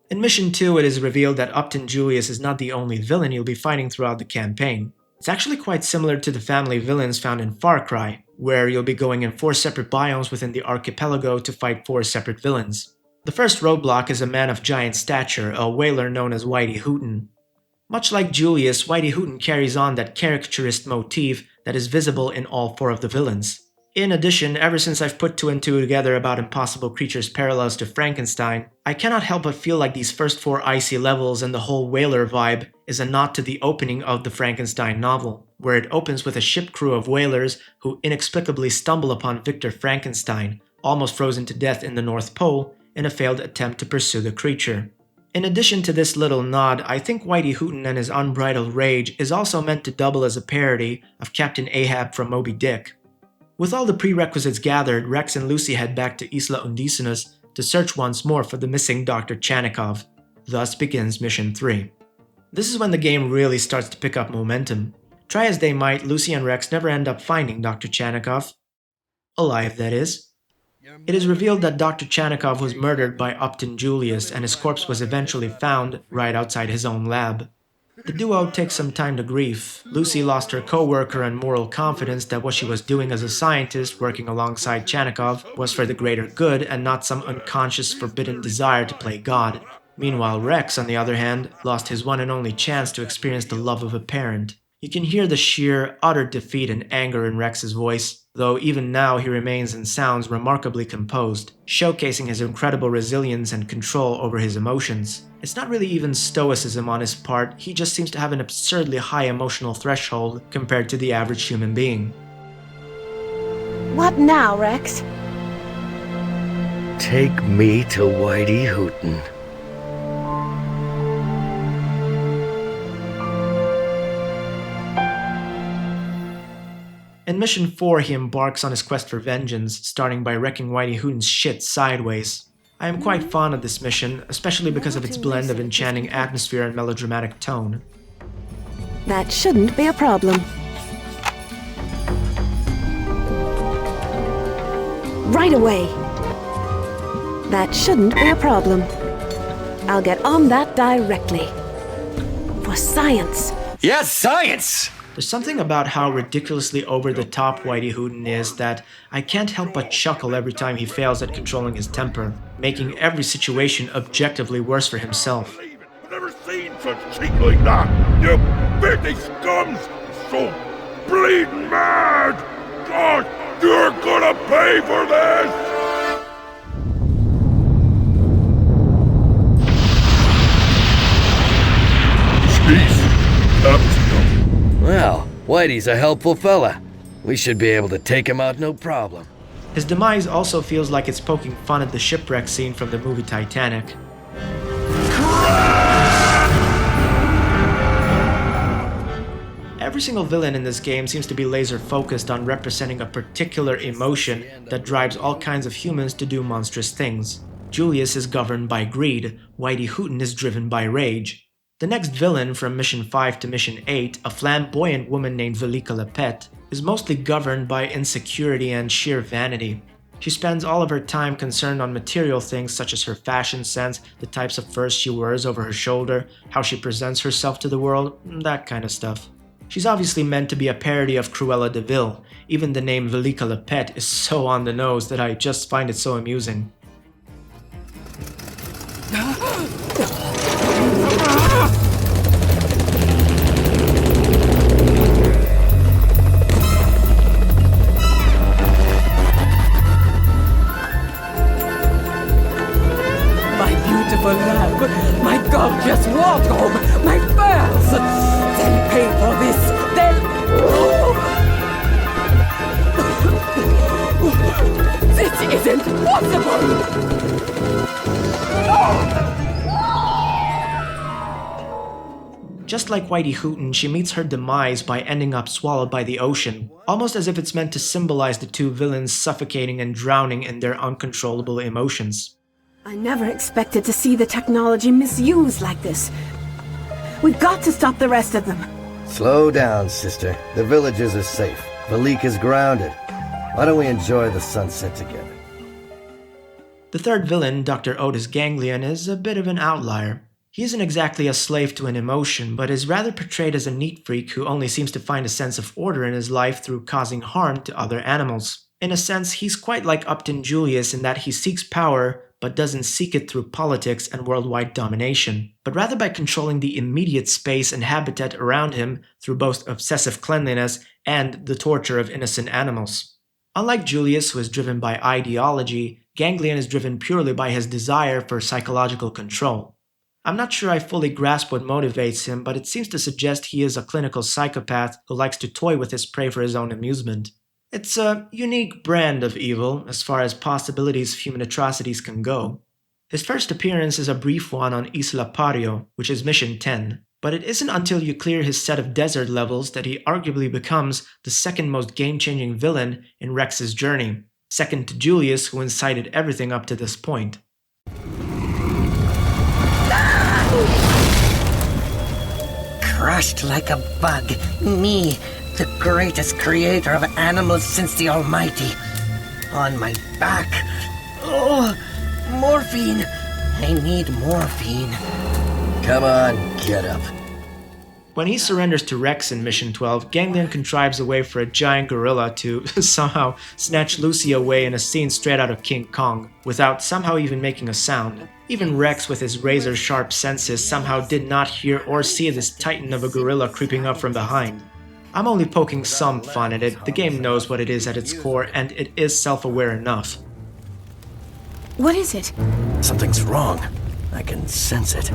In Mission 2, it is revealed that Upton Julius is not the only villain you'll be fighting throughout the campaign. It's actually quite similar to the family villains found in Far Cry, where you'll be going in 4 separate biomes within the archipelago to fight 4 separate villains. The first roadblock is a man of giant stature, a whaler known as Whitey Hooten. Much like Julius, Whitey Hooten carries on that caricaturist motif that is visible in all 4 of the villains. In addition, ever since I've put 2 and 2 together about Impossible Creatures' parallels to Frankenstein, I cannot help but feel like these first 4 icy levels and the whole whaler vibe is a nod to the opening of the Frankenstein novel, where it opens with a ship crew of whalers who inexplicably stumble upon Victor Frankenstein, almost frozen to death in the North Pole, in a failed attempt to pursue the creature. In addition to this little nod, I think Whitey Hooten and his unbridled rage is also meant to double as a parody of Captain Ahab from Moby Dick. With all the prerequisites gathered, Rex and Lucy head back to Isla Undisonus to search once more for the missing Dr. Chanikov. Thus begins Mission 3. This is when the game really starts to pick up momentum. Try as they might, Lucy and Rex never end up finding Dr. Chanikov. Alive, that is. It is revealed that Dr. Chanikov was murdered by Upton Julius, and his corpse was eventually found right outside his own lab. The duo takes some time to grieve. Lucy lost her co-worker and moral confidence that what she was doing as a scientist working alongside Chanikov was for the greater good and not some unconscious forbidden desire to play God. Meanwhile, Rex, on the other hand, lost his one and only chance to experience the love of a parent. You can hear the sheer, utter defeat and anger in Rex's voice, though even now he remains and sounds remarkably composed, showcasing his incredible resilience and control over his emotions. It's not really even stoicism on his part, he just seems to have an absurdly high emotional threshold compared to the average human being. What now, Rex? Take me to Whitey Hooten. In Mission 4, he embarks on his quest for vengeance, starting by wrecking Whitey Hooten's shit sideways. I am quite fond of this mission, especially because of its blend of enchanting atmosphere and melodramatic tone. That shouldn't be a problem. Right away. That shouldn't be a problem. I'll get on that directly. For science. Yes, science! There's something about how ridiculously over-the-top Whitey Hooten is that I can't help but chuckle every time he fails at controlling his temper, making every situation objectively worse for himself. I've never seen such cheek like that! You filthy scums! So bleeding mad! God, you're gonna pay for this! Jeez, that was dumb. Well, Whitey's a helpful fella. We should be able to take him out no problem. His demise also feels like it's poking fun at the shipwreck scene from the movie Titanic. Every single villain in this game seems to be laser focused on representing a particular emotion that drives all kinds of humans to do monstrous things. Julius is governed by greed, Whitey Hooten is driven by rage. The next villain from Mission 5 to Mission 8, a flamboyant woman named Velika Lepet, is mostly governed by insecurity and sheer vanity. She spends all of her time concerned on material things such as her fashion sense, the types of furs she wears over her shoulder, how she presents herself to the world, that kind of stuff. She's obviously meant to be a parody of Cruella de Vil. Even the name Velika Lepet is so on the nose that I just find it so amusing. My gorgeous wardrobe, my furs! They'll pay for this! This isn't possible! Just like Whitey Hooten, she meets her demise by ending up swallowed by the ocean, almost as if it's meant to symbolize the two villains suffocating and drowning in their uncontrollable emotions. I never expected to see the technology misused like this. We've got to stop the rest of them. Slow down, sister. The villagers are safe. Velika is grounded. Why don't we enjoy the sunset together? The third villain, Dr. Otis Ganglion, is a bit of an outlier. He isn't exactly a slave to an emotion, but is rather portrayed as a neat freak who only seems to find a sense of order in his life through causing harm to other animals. In a sense, he's quite like Upton Julius in that he seeks power, but doesn't seek it through politics and worldwide domination, but rather by controlling the immediate space and habitat around him through both obsessive cleanliness and the torture of innocent animals. Unlike Julius, who is driven by ideology, Ganglion is driven purely by his desire for psychological control. I'm not sure I fully grasp what motivates him, but it seems to suggest he is a clinical psychopath who likes to toy with his prey for his own amusement. It's a unique brand of evil, as far as possibilities of human atrocities can go. His first appearance is a brief one on Isla Pario, which is Mission 10, but it isn't until you clear his set of desert levels that he arguably becomes the second most game-changing villain in Rex's journey, second to Julius, who incited everything up to this point. Crushed like a bug, me, the greatest creator of animals since the Almighty. on my back. Oh, morphine. I need morphine. Come on, get up. When he surrenders to Rex in Mission 12, Ganglion contrives a way for a giant gorilla to somehow snatch Lucy away in a scene straight out of King Kong, without somehow even making a sound. Even Rex, with his razor-sharp senses, somehow did not hear or see this titan of a gorilla creeping up from behind. I'm only poking some fun at it. The game knows what it is at its core, and it is self-aware enough. What is it? Something's wrong. I can sense it.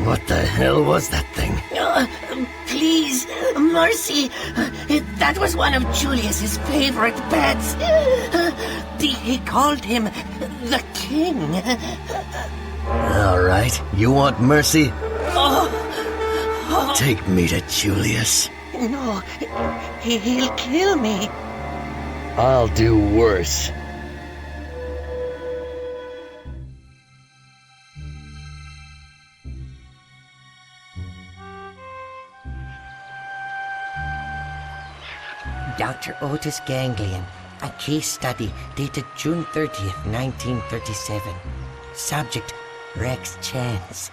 What the hell was that thing? Please, mercy. That was one of Julius's favorite pets. He called him the king. All right, you want mercy? Oh. Take me to Julius. No, he'll kill me. I'll do worse. Dr. Otis Ganglion, a case study dated June 30th, 1937. Subject, Rex Chance.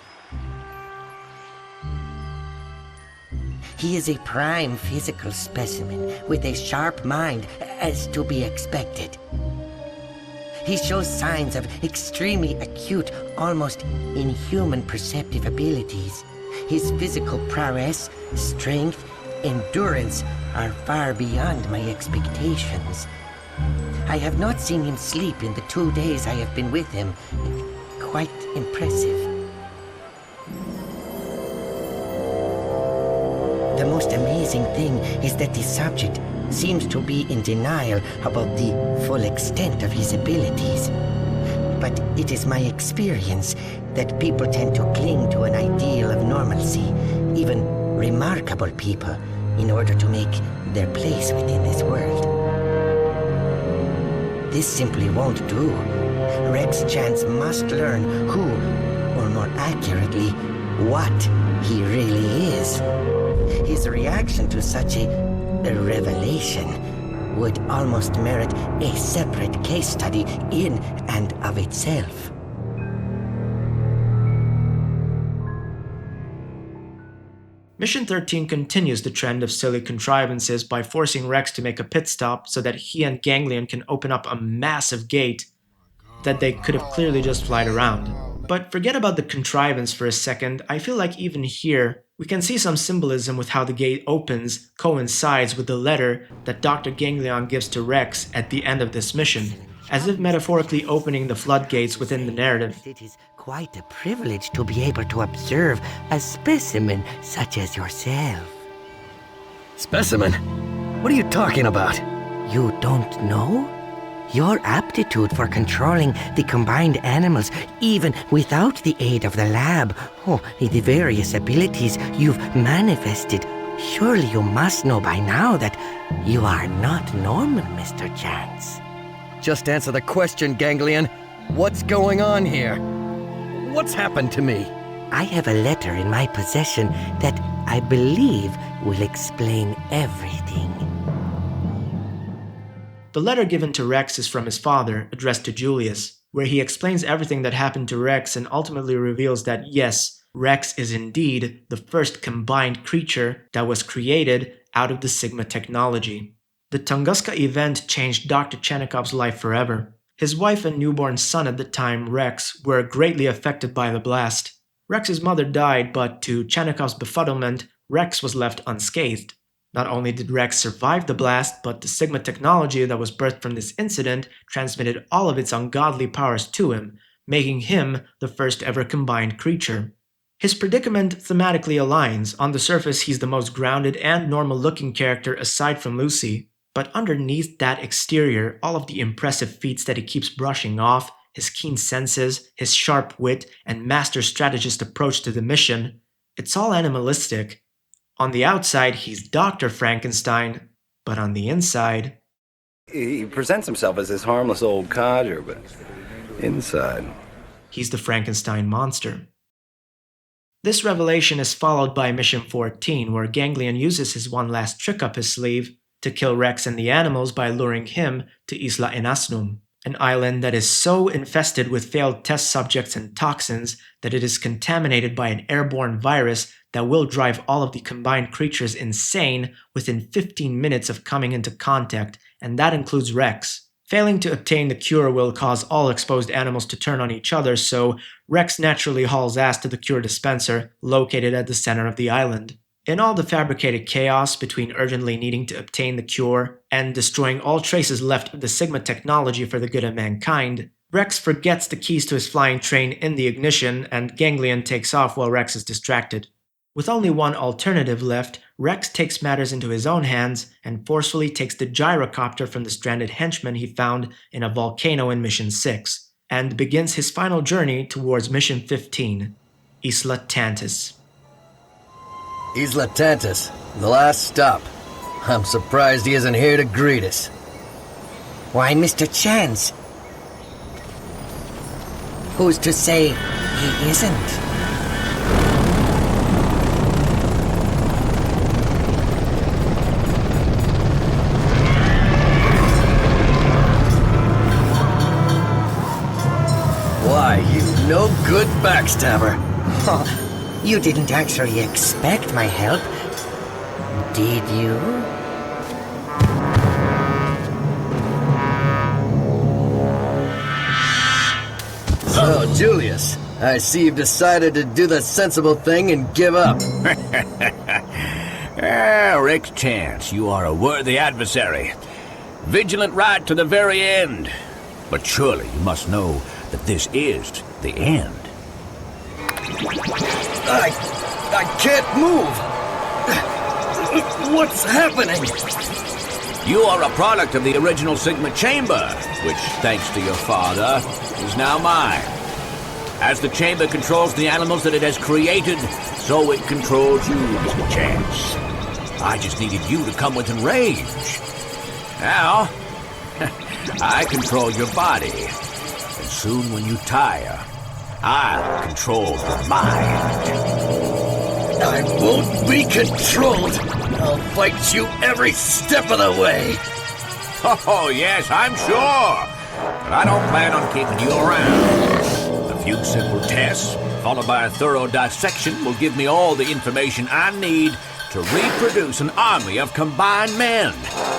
He is a prime physical specimen with a sharp mind, as to be expected. He shows signs of extremely acute, almost inhuman perceptive abilities. His physical prowess, strength, endurance are far beyond my expectations. I have not seen him sleep in the 2 days I have been with him. Quite impressive. The most amazing thing is that the subject seems to be in denial about the full extent of his abilities. But it is my experience that people tend to cling to an ideal of normalcy, even remarkable people, in order to make their place within this world. This simply won't do. Rex Chance must learn who, or more accurately, what he really is. His reaction to such a revelation would almost merit a separate case study in and of itself. Mission 13 continues the trend of silly contrivances by forcing Rex to make a pit stop so that he and Ganglion can open up a massive gate that they could have clearly just flied around. But forget about the contrivance for a second. I feel like even here, we can see some symbolism with how the gate opens coincides with the letter that Dr. Ganglion gives to Rex at the end of this mission, as if metaphorically opening the floodgates within the narrative. It is quite a privilege to be able to observe a specimen such as yourself. Specimen? What are you talking about? You don't know? Your aptitude for controlling the combined animals, even without the aid of the lab, the various abilities you've manifested, surely you must know by now that you are not normal, Mr. Chance. Just answer the question, Ganglion. What's going on here? What's happened to me? I have a letter in my possession that I believe will explain everything. The letter given to Rex is from his father, addressed to Julius, where he explains everything that happened to Rex and ultimately reveals that yes, Rex is indeed the first combined creature that was created out of the Sigma technology. The Tunguska event changed Dr. Chenikov's life forever. His wife and newborn son at the time, Rex, were greatly affected by the blast. Rex's mother died, but to Chenikov's befuddlement, Rex was left unscathed. Not only did Rex survive the blast, but the Sigma technology that was birthed from this incident transmitted all of its ungodly powers to him, making him the first ever combined creature. His predicament thematically aligns. On the surface, he's the most grounded and normal-looking character aside from Lucy. But underneath that exterior, all of the impressive feats that he keeps brushing off, his keen senses, his sharp wit, and master strategist approach to the mission, it's all animalistic. On the outside, he's Dr. Frankenstein, but on the inside... He presents himself as this harmless old codger, but inside... he's the Frankenstein monster. This revelation is followed by Mission 14, where Ganglion uses his one last trick up his sleeve to kill Rex and the animals by luring him to Isla Enasnum, an island that is so infested with failed test subjects and toxins that it is contaminated by an airborne virus that will drive all of the combined creatures insane within 15 minutes of coming into contact, and that includes Rex. Failing to obtain the cure will cause all exposed animals to turn on each other, so Rex naturally hauls ass to the cure dispenser, located at the center of the island. In all the fabricated chaos between urgently needing to obtain the cure and destroying all traces left of the Sigma technology for the good of mankind, Rex forgets the keys to his flying train in the ignition, and Ganglion takes off while Rex is distracted. With only one alternative left, Rex takes matters into his own hands and forcefully takes the gyrocopter from the stranded henchman he found in a volcano in Mission 6, and begins his final journey towards Mission 15, Isla Tantis. Isla Tantis, the last stop. I'm surprised he isn't here to greet us. Why, Mr. Chance? Who's to say he isn't? Why, you no good backstabber. Oh, you didn't actually expect my help, did you? So, Julius, I see you've decided to do the sensible thing and give up. Rex Chance, you are a worthy adversary. Vigilant right to the very end. But surely you must know that this is the end. I can't move. What's happening? You are a product of the original Sigma Chamber, which, thanks to your father, is now mine. As the chamber controls the animals that it has created, so it controls you, Mr. Chance. I just needed you to come within range. Now, I control your body. And soon when you tire, I'll control your mind. I won't be controlled. I'll fight you every step of the way. Oh, yes, I'm sure. But I don't plan on keeping you around. A few simple tests, followed by a thorough dissection, will give me all the information I need to reproduce an army of combined men,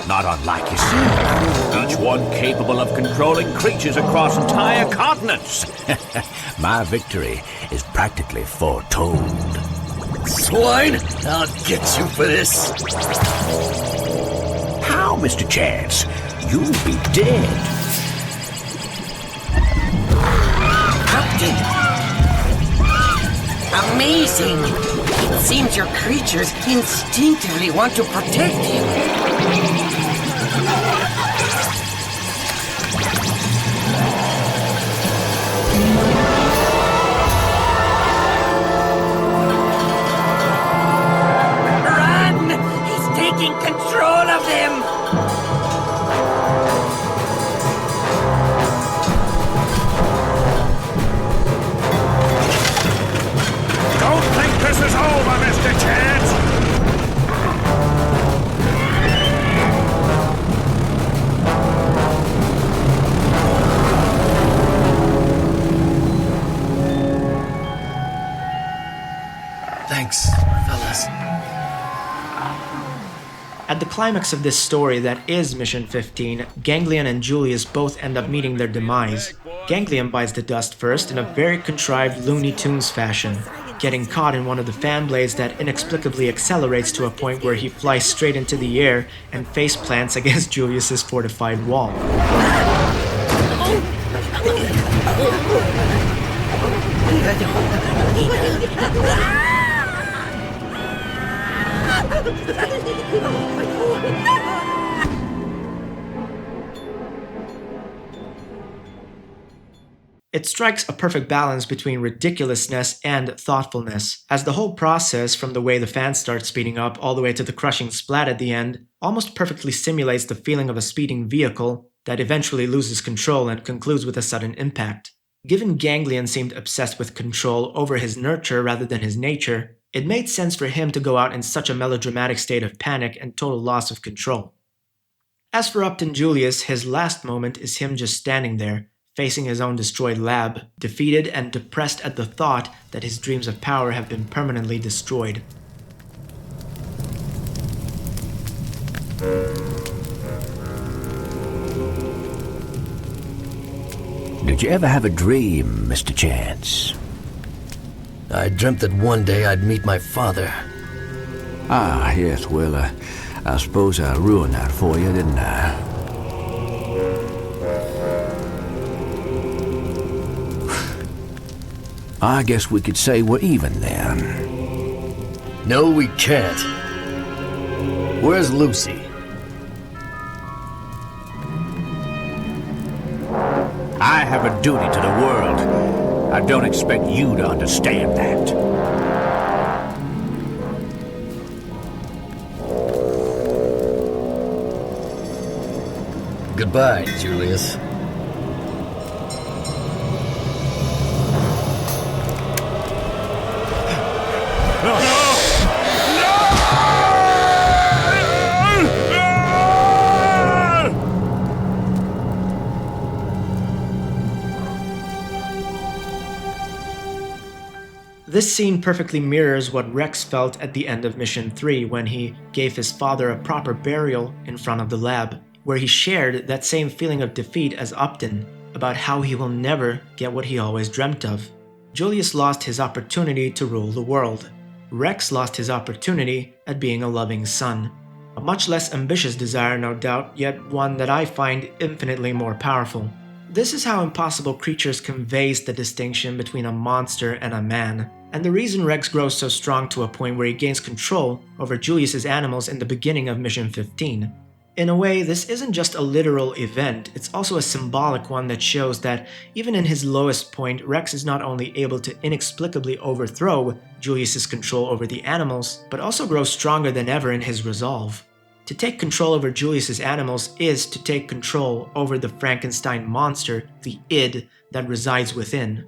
not unlike yourself, each one capable of controlling creatures across entire continents. My victory is practically foretold. Swine, I'll get you for this. How, Mr. Chance? You'll be dead. Captain! Amazing! It seems your creatures instinctively want to protect you. Run! He's taking control of them! Don't think this is over, Mr. Chance! Thanks, fellas. At the climax of this story that is Mission 15, Ganglion and Julius both end up meeting their demise. Ganglion bites the dust first in a very contrived Looney Tunes fashion, getting caught in one of the fan blades that inexplicably accelerates to a point where he flies straight into the air and face plants against Julius's fortified wall. It strikes a perfect balance between ridiculousness and thoughtfulness, as the whole process, from the way the fans start speeding up all the way to the crushing splat at the end, almost perfectly simulates the feeling of a speeding vehicle that eventually loses control and concludes with a sudden impact. Given Ganglion seemed obsessed with control over his nurture rather than his nature, it made sense for him to go out in such a melodramatic state of panic and total loss of control. As for Upton Julius, his last moment is him just standing there, facing his own destroyed lab, defeated and depressed at the thought that his dreams of power have been permanently destroyed. Did you ever have a dream, Mr. Chance? I dreamt that one day I'd meet my father. Ah, yes, well, I suppose I ruined that for you, didn't I? I guess we could say we're even then. No, we can't. Where's Lucy? I have a duty to the world. I don't expect you to understand that. Goodbye, Julius. This scene perfectly mirrors what Rex felt at the end of Mission 3 when he gave his father a proper burial in front of the lab, where he shared that same feeling of defeat as Upton, about how he will never get what he always dreamt of. Julius lost his opportunity to rule the world. Rex lost his opportunity at being a loving son. A much less ambitious desire, no doubt, yet one that I find infinitely more powerful. This is how Impossible Creatures conveys the distinction between a monster and a man, and the reason Rex grows so strong to a point where he gains control over Julius's animals in the beginning of Mission 15. In a way, this isn't just a literal event, it's also a symbolic one that shows that even in his lowest point, Rex is not only able to inexplicably overthrow Julius's control over the animals, but also grows stronger than ever in his resolve. To take control over Julius's animals is to take control over the Frankenstein monster, the id, that resides within.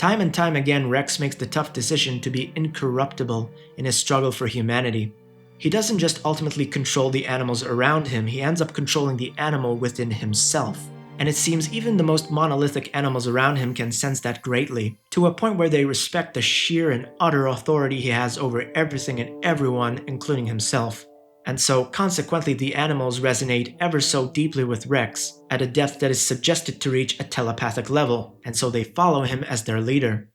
Time and time again, Rex makes the tough decision to be incorruptible in his struggle for humanity. He doesn't just ultimately control the animals around him, he ends up controlling the animal within himself. And it seems even the most monolithic animals around him can sense that greatly, to a point where they respect the sheer and utter authority he has over everything and everyone, including himself. And so, consequently, the animals resonate ever so deeply with Rex, at a depth that is suggested to reach a telepathic level, and so they follow him as their leader.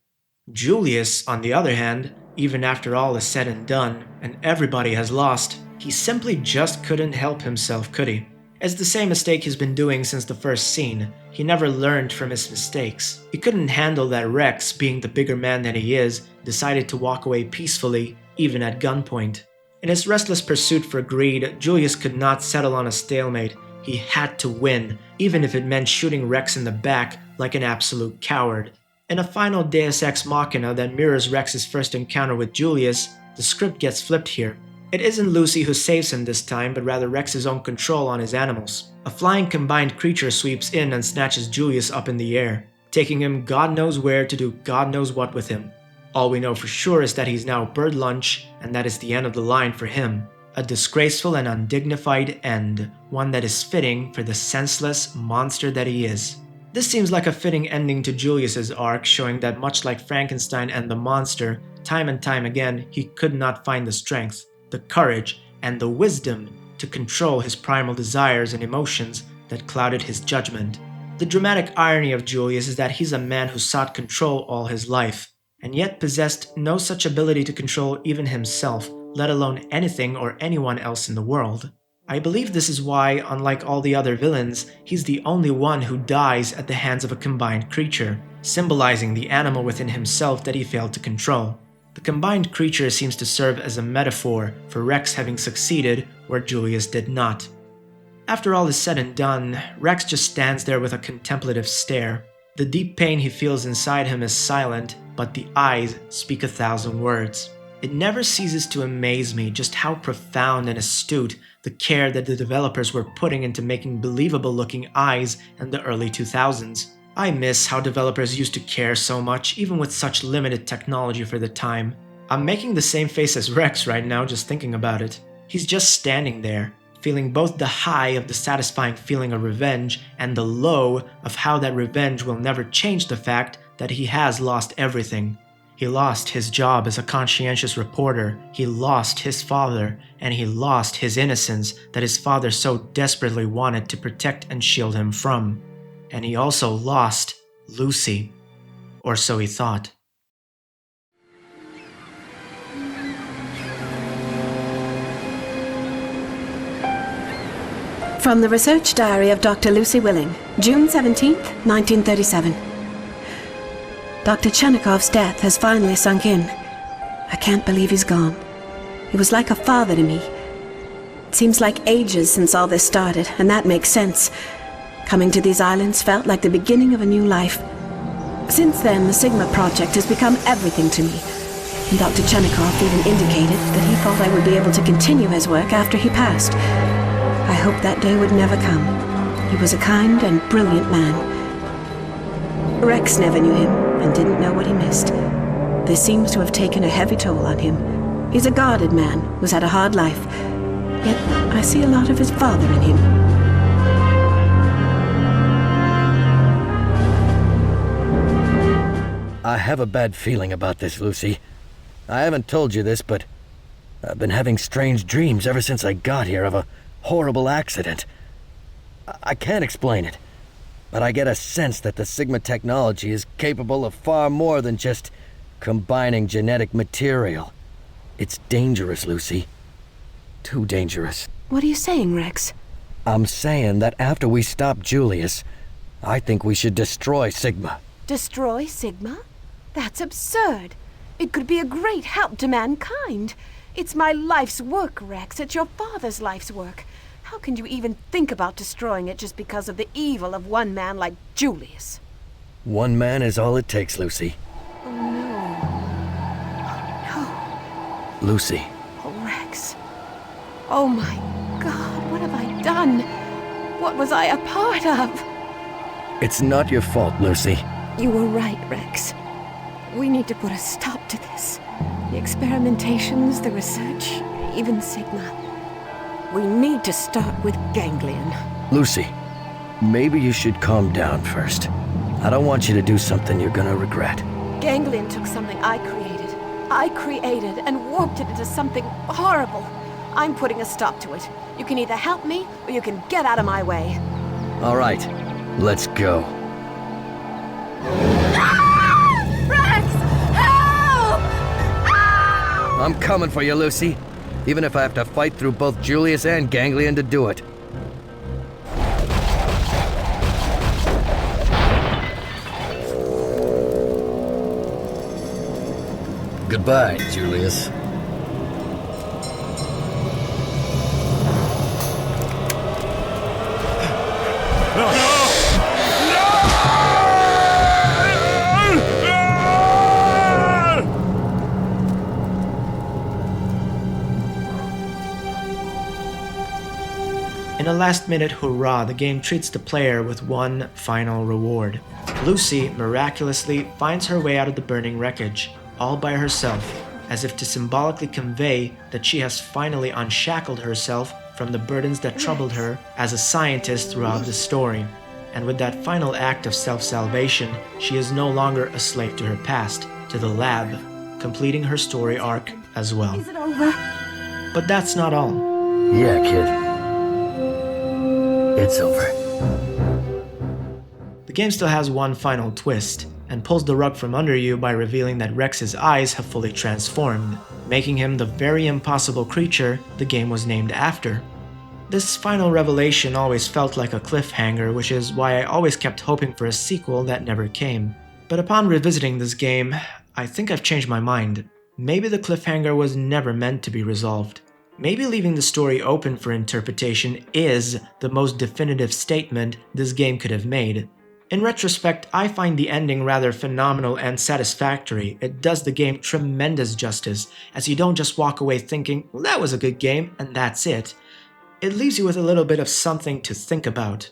Julius, on the other hand, even after all is said and done, and everybody has lost, he simply just couldn't help himself, could he? It's the same mistake he's been doing since the first scene. He never learned from his mistakes. He couldn't handle that Rex, being the bigger man that he is, decided to walk away peacefully, even at gunpoint. In his restless pursuit for greed, Julius could not settle on a stalemate. He had to win, even if it meant shooting Rex in the back like an absolute coward. In a final Deus Ex Machina that mirrors Rex's first encounter with Julius, the script gets flipped here. It isn't Lucy who saves him this time, but rather Rex's own control on his animals. A flying combined creature sweeps in and snatches Julius up in the air, taking him God knows where to do God knows what with him. All we know for sure is that he's now bird lunch, and that is the end of the line for him. A disgraceful and undignified end, one that is fitting for the senseless monster that he is. This seems like a fitting ending to Julius's arc, showing that much like Frankenstein and the monster, time and time again, he could not find the strength, the courage, and the wisdom to control his primal desires and emotions that clouded his judgment. The dramatic irony of Julius is that he's a man who sought control all his life, and yet possessed no such ability to control even himself, let alone anything or anyone else in the world. I believe this is why, unlike all the other villains, he's the only one who dies at the hands of a combined creature, symbolizing the animal within himself that he failed to control. The combined creature seems to serve as a metaphor for Rex having succeeded where Julius did not. After all is said and done, Rex just stands there with a contemplative stare. The deep pain he feels inside him is silent, but the eyes speak 1,000 words. It never ceases to amaze me just how profound and astute the care that the developers were putting into making believable-looking eyes in the early 2000s. I miss how developers used to care so much, even with such limited technology for the time. I'm making the same face as Rex right now just thinking about it. He's just standing there, feeling both the high of the satisfying feeling of revenge and the low of how that revenge will never change the fact that he has lost everything. He lost his job as a conscientious reporter, he lost his father, and he lost his innocence that his father so desperately wanted to protect and shield him from. And he also lost Lucy. Or so he thought. From the research diary of Dr. Lucy Willing, June 17th, 1937. Dr. Chernikov's death has finally sunk in. I can't believe he's gone. He was like a father to me. It seems like ages since all this started, and that makes sense. Coming to these islands felt like the beginning of a new life. Since then, the Sigma project has become everything to me. And Dr. Chernikov even indicated that he thought I would be able to continue his work after he passed. I hoped that day would never come. He was a kind and brilliant man. Rex never knew him and didn't know what he missed. This seems to have taken a heavy toll on him. He's a guarded man who's had a hard life, yet I see a lot of his father in him. I have a bad feeling about this, Lucy. I haven't told you this, but I've been having strange dreams ever since I got here of a horrible accident. I can't explain it, but I get a sense that the Sigma technology is capable of far more than just combining genetic material. It's dangerous, Lucy. Too dangerous. What are you saying, Rex? I'm saying that after we stop Julius, I think we should destroy Sigma. Destroy Sigma? That's absurd. It could be a great help to mankind. It's my life's work, Rex. It's your father's life's work. How can you even think about destroying it just because of the evil of one man like Julius? One man is all it takes, Lucy. Oh, no. Oh, no. Lucy. Oh, Rex. Oh, my God. What have I done? What was I a part of? It's not your fault, Lucy. You were right, Rex. We need to put a stop to this. The experimentations, the research, even Sigma. We need to start with Ganglion. Lucy, maybe you should calm down first. I don't want you to do something you're gonna regret. Ganglion took something I created and warped it into something horrible. I'm putting a stop to it. You can either help me or you can get out of my way. All right, let's go. Rex! Help! I'm coming for you, Lucy. Even if I have to fight through both Julius and Ganglion to do it. Goodbye, Julius. In a last-minute hurrah, the game treats the player with one final reward. Lucy miraculously finds her way out of the burning wreckage, all by herself, as if to symbolically convey that she has finally unshackled herself from the burdens that troubled her as a scientist throughout the story. And with that final act of self-salvation, she is no longer a slave to her past, to the lab, completing her story arc as well. Is it over? But that's not all. Yeah, kid. It's over. The game still has one final twist, and pulls the rug from under you by revealing that Rex's eyes have fully transformed, making him the very impossible creature the game was named after. This final revelation always felt like a cliffhanger, which is why I always kept hoping for a sequel that never came. But upon revisiting this game, I think I've changed my mind. Maybe the cliffhanger was never meant to be resolved. Maybe leaving the story open for interpretation is the most definitive statement this game could have made. In retrospect, I find the ending rather phenomenal and satisfactory. It does the game tremendous justice, as you don't just walk away thinking, well, that was a good game, and that's it. It leaves you with a little bit of something to think about.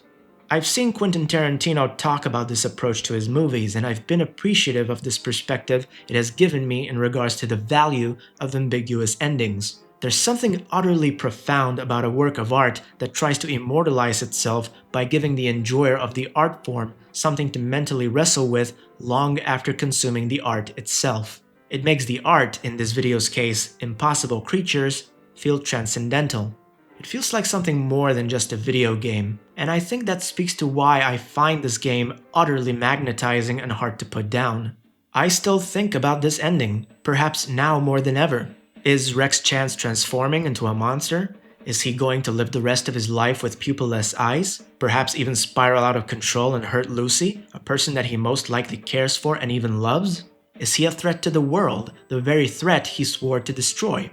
I've seen Quentin Tarantino talk about this approach to his movies, and I've been appreciative of this perspective it has given me in regards to the value of ambiguous endings. There's something utterly profound about a work of art that tries to immortalize itself by giving the enjoyer of the art form something to mentally wrestle with long after consuming the art itself. It makes the art, in this video's case, Impossible Creatures, feel transcendental. It feels like something more than just a video game, and I think that speaks to why I find this game utterly magnetizing and hard to put down. I still think about this ending, perhaps now more than ever. Is Rex Chance transforming into a monster? Is he going to live the rest of his life with pupilless eyes? Perhaps even spiral out of control and hurt Lucy, a person that he most likely cares for and even loves? Is he a threat to the world, the very threat he swore to destroy?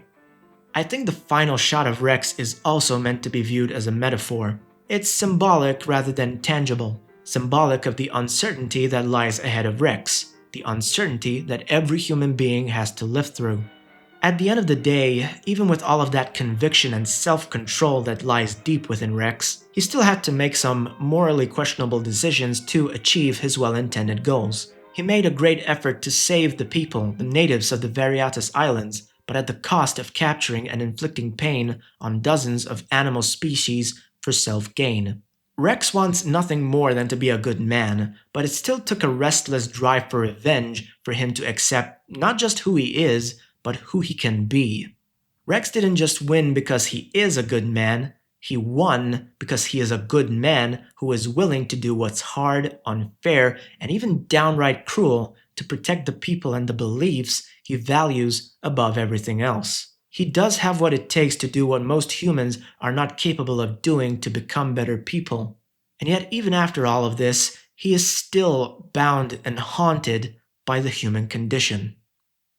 I think the final shot of Rex is also meant to be viewed as a metaphor. It's symbolic rather than tangible, symbolic of the uncertainty that lies ahead of Rex, the uncertainty that every human being has to live through. At the end of the day, even with all of that conviction and self-control that lies deep within Rex, he still had to make some morally questionable decisions to achieve his well-intended goals. He made a great effort to save the people, the natives of the Variatus Islands, but at the cost of capturing and inflicting pain on dozens of animal species for self-gain. Rex wants nothing more than to be a good man, but it still took a restless drive for revenge for him to accept not just who he is, but who he can be. Rex didn't just win because he is a good man, he won because he is a good man who is willing to do what's hard, unfair, and even downright cruel to protect the people and the beliefs he values above everything else. He does have what it takes to do what most humans are not capable of doing to become better people. And yet, even after all of this, he is still bound and haunted by the human condition.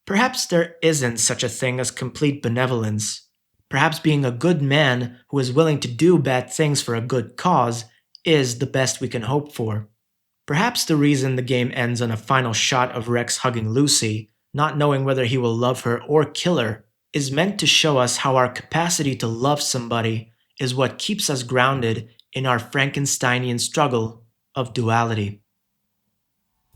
Perhaps there isn't such a thing as complete benevolence. Perhaps being a good man who is willing to do bad things for a good cause is the best we can hope for. Perhaps the reason the game ends on a final shot of Rex hugging Lucy, not knowing whether he will love her or kill her, is meant to show us how our capacity to love somebody is what keeps us grounded in our Frankensteinian struggle of duality.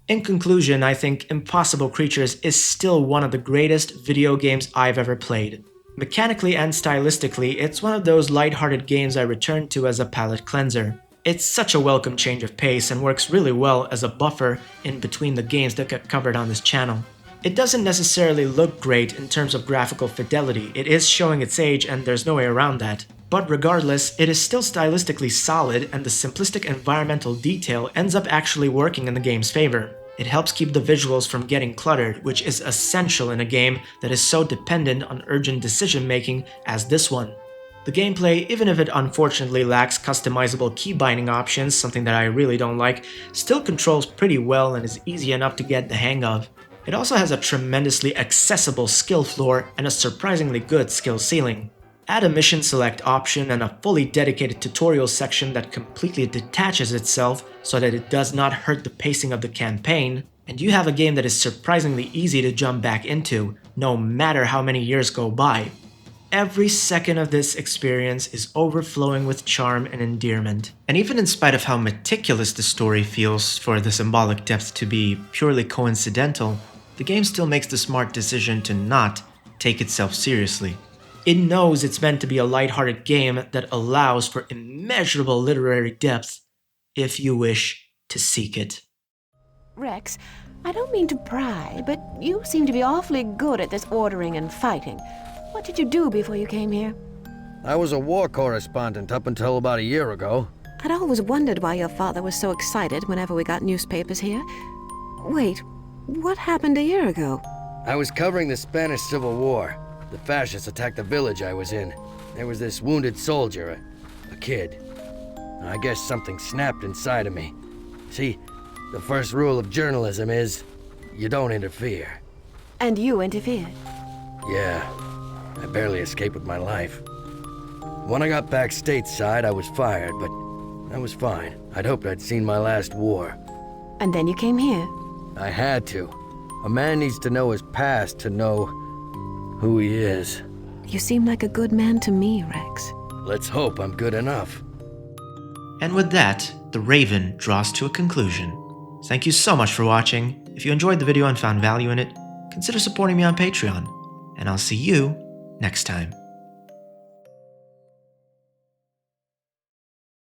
In conclusion, I think Impossible Creatures is still one of the greatest video games I've ever played. Mechanically and stylistically, it's one of those lighthearted games I return to as a palate cleanser. It's such a welcome change of pace and works really well as a buffer in between the games that get covered on this channel. It doesn't necessarily look great in terms of graphical fidelity, it is showing its age and there's no way around that. But regardless, it is still stylistically solid and the simplistic environmental detail ends up actually working in the game's favor. It helps keep the visuals from getting cluttered, which is essential in a game that is so dependent on urgent decision-making as this one. The gameplay, even if it unfortunately lacks customizable key binding options, something that I really don't like, still controls pretty well and is easy enough to get the hang of. It also has a tremendously accessible skill floor and a surprisingly good skill ceiling. Add a mission select option and a fully dedicated tutorial section that completely detaches itself so that it does not hurt the pacing of the campaign, and you have a game that is surprisingly easy to jump back into, no matter how many years go by. Every second of this experience is overflowing with charm and endearment. And even in spite of how meticulous the story feels for the symbolic depth to be purely coincidental, the game still makes the smart decision to not take itself seriously. It knows it's meant to be a lighthearted game that allows for immeasurable literary depth if you wish to seek it. Rex, I don't mean to pry, but you seem to be awfully good at this ordering and fighting. What did you do before you came here? I was a war correspondent up until about a year ago. I'd always wondered why your father was so excited whenever we got newspapers here. Wait, what happened a year ago? I was covering the Spanish Civil War. The fascists attacked the village I was in. There was this wounded soldier, a kid. I guess something snapped inside of me. See, the first rule of journalism is, you don't interfere. And you interfered? Yeah, I barely escaped with my life. When I got back stateside, I was fired, but I was fine. I'd hoped I'd seen my last war. And then you came here. I had to. A man needs to know his past to know who he is. You seem like a good man to me, Rex. Let's hope I'm good enough. And with that, The Raven draws to a conclusion. Thank you so much for watching. If you enjoyed the video and found value in it, consider supporting me on Patreon. And I'll see you next time.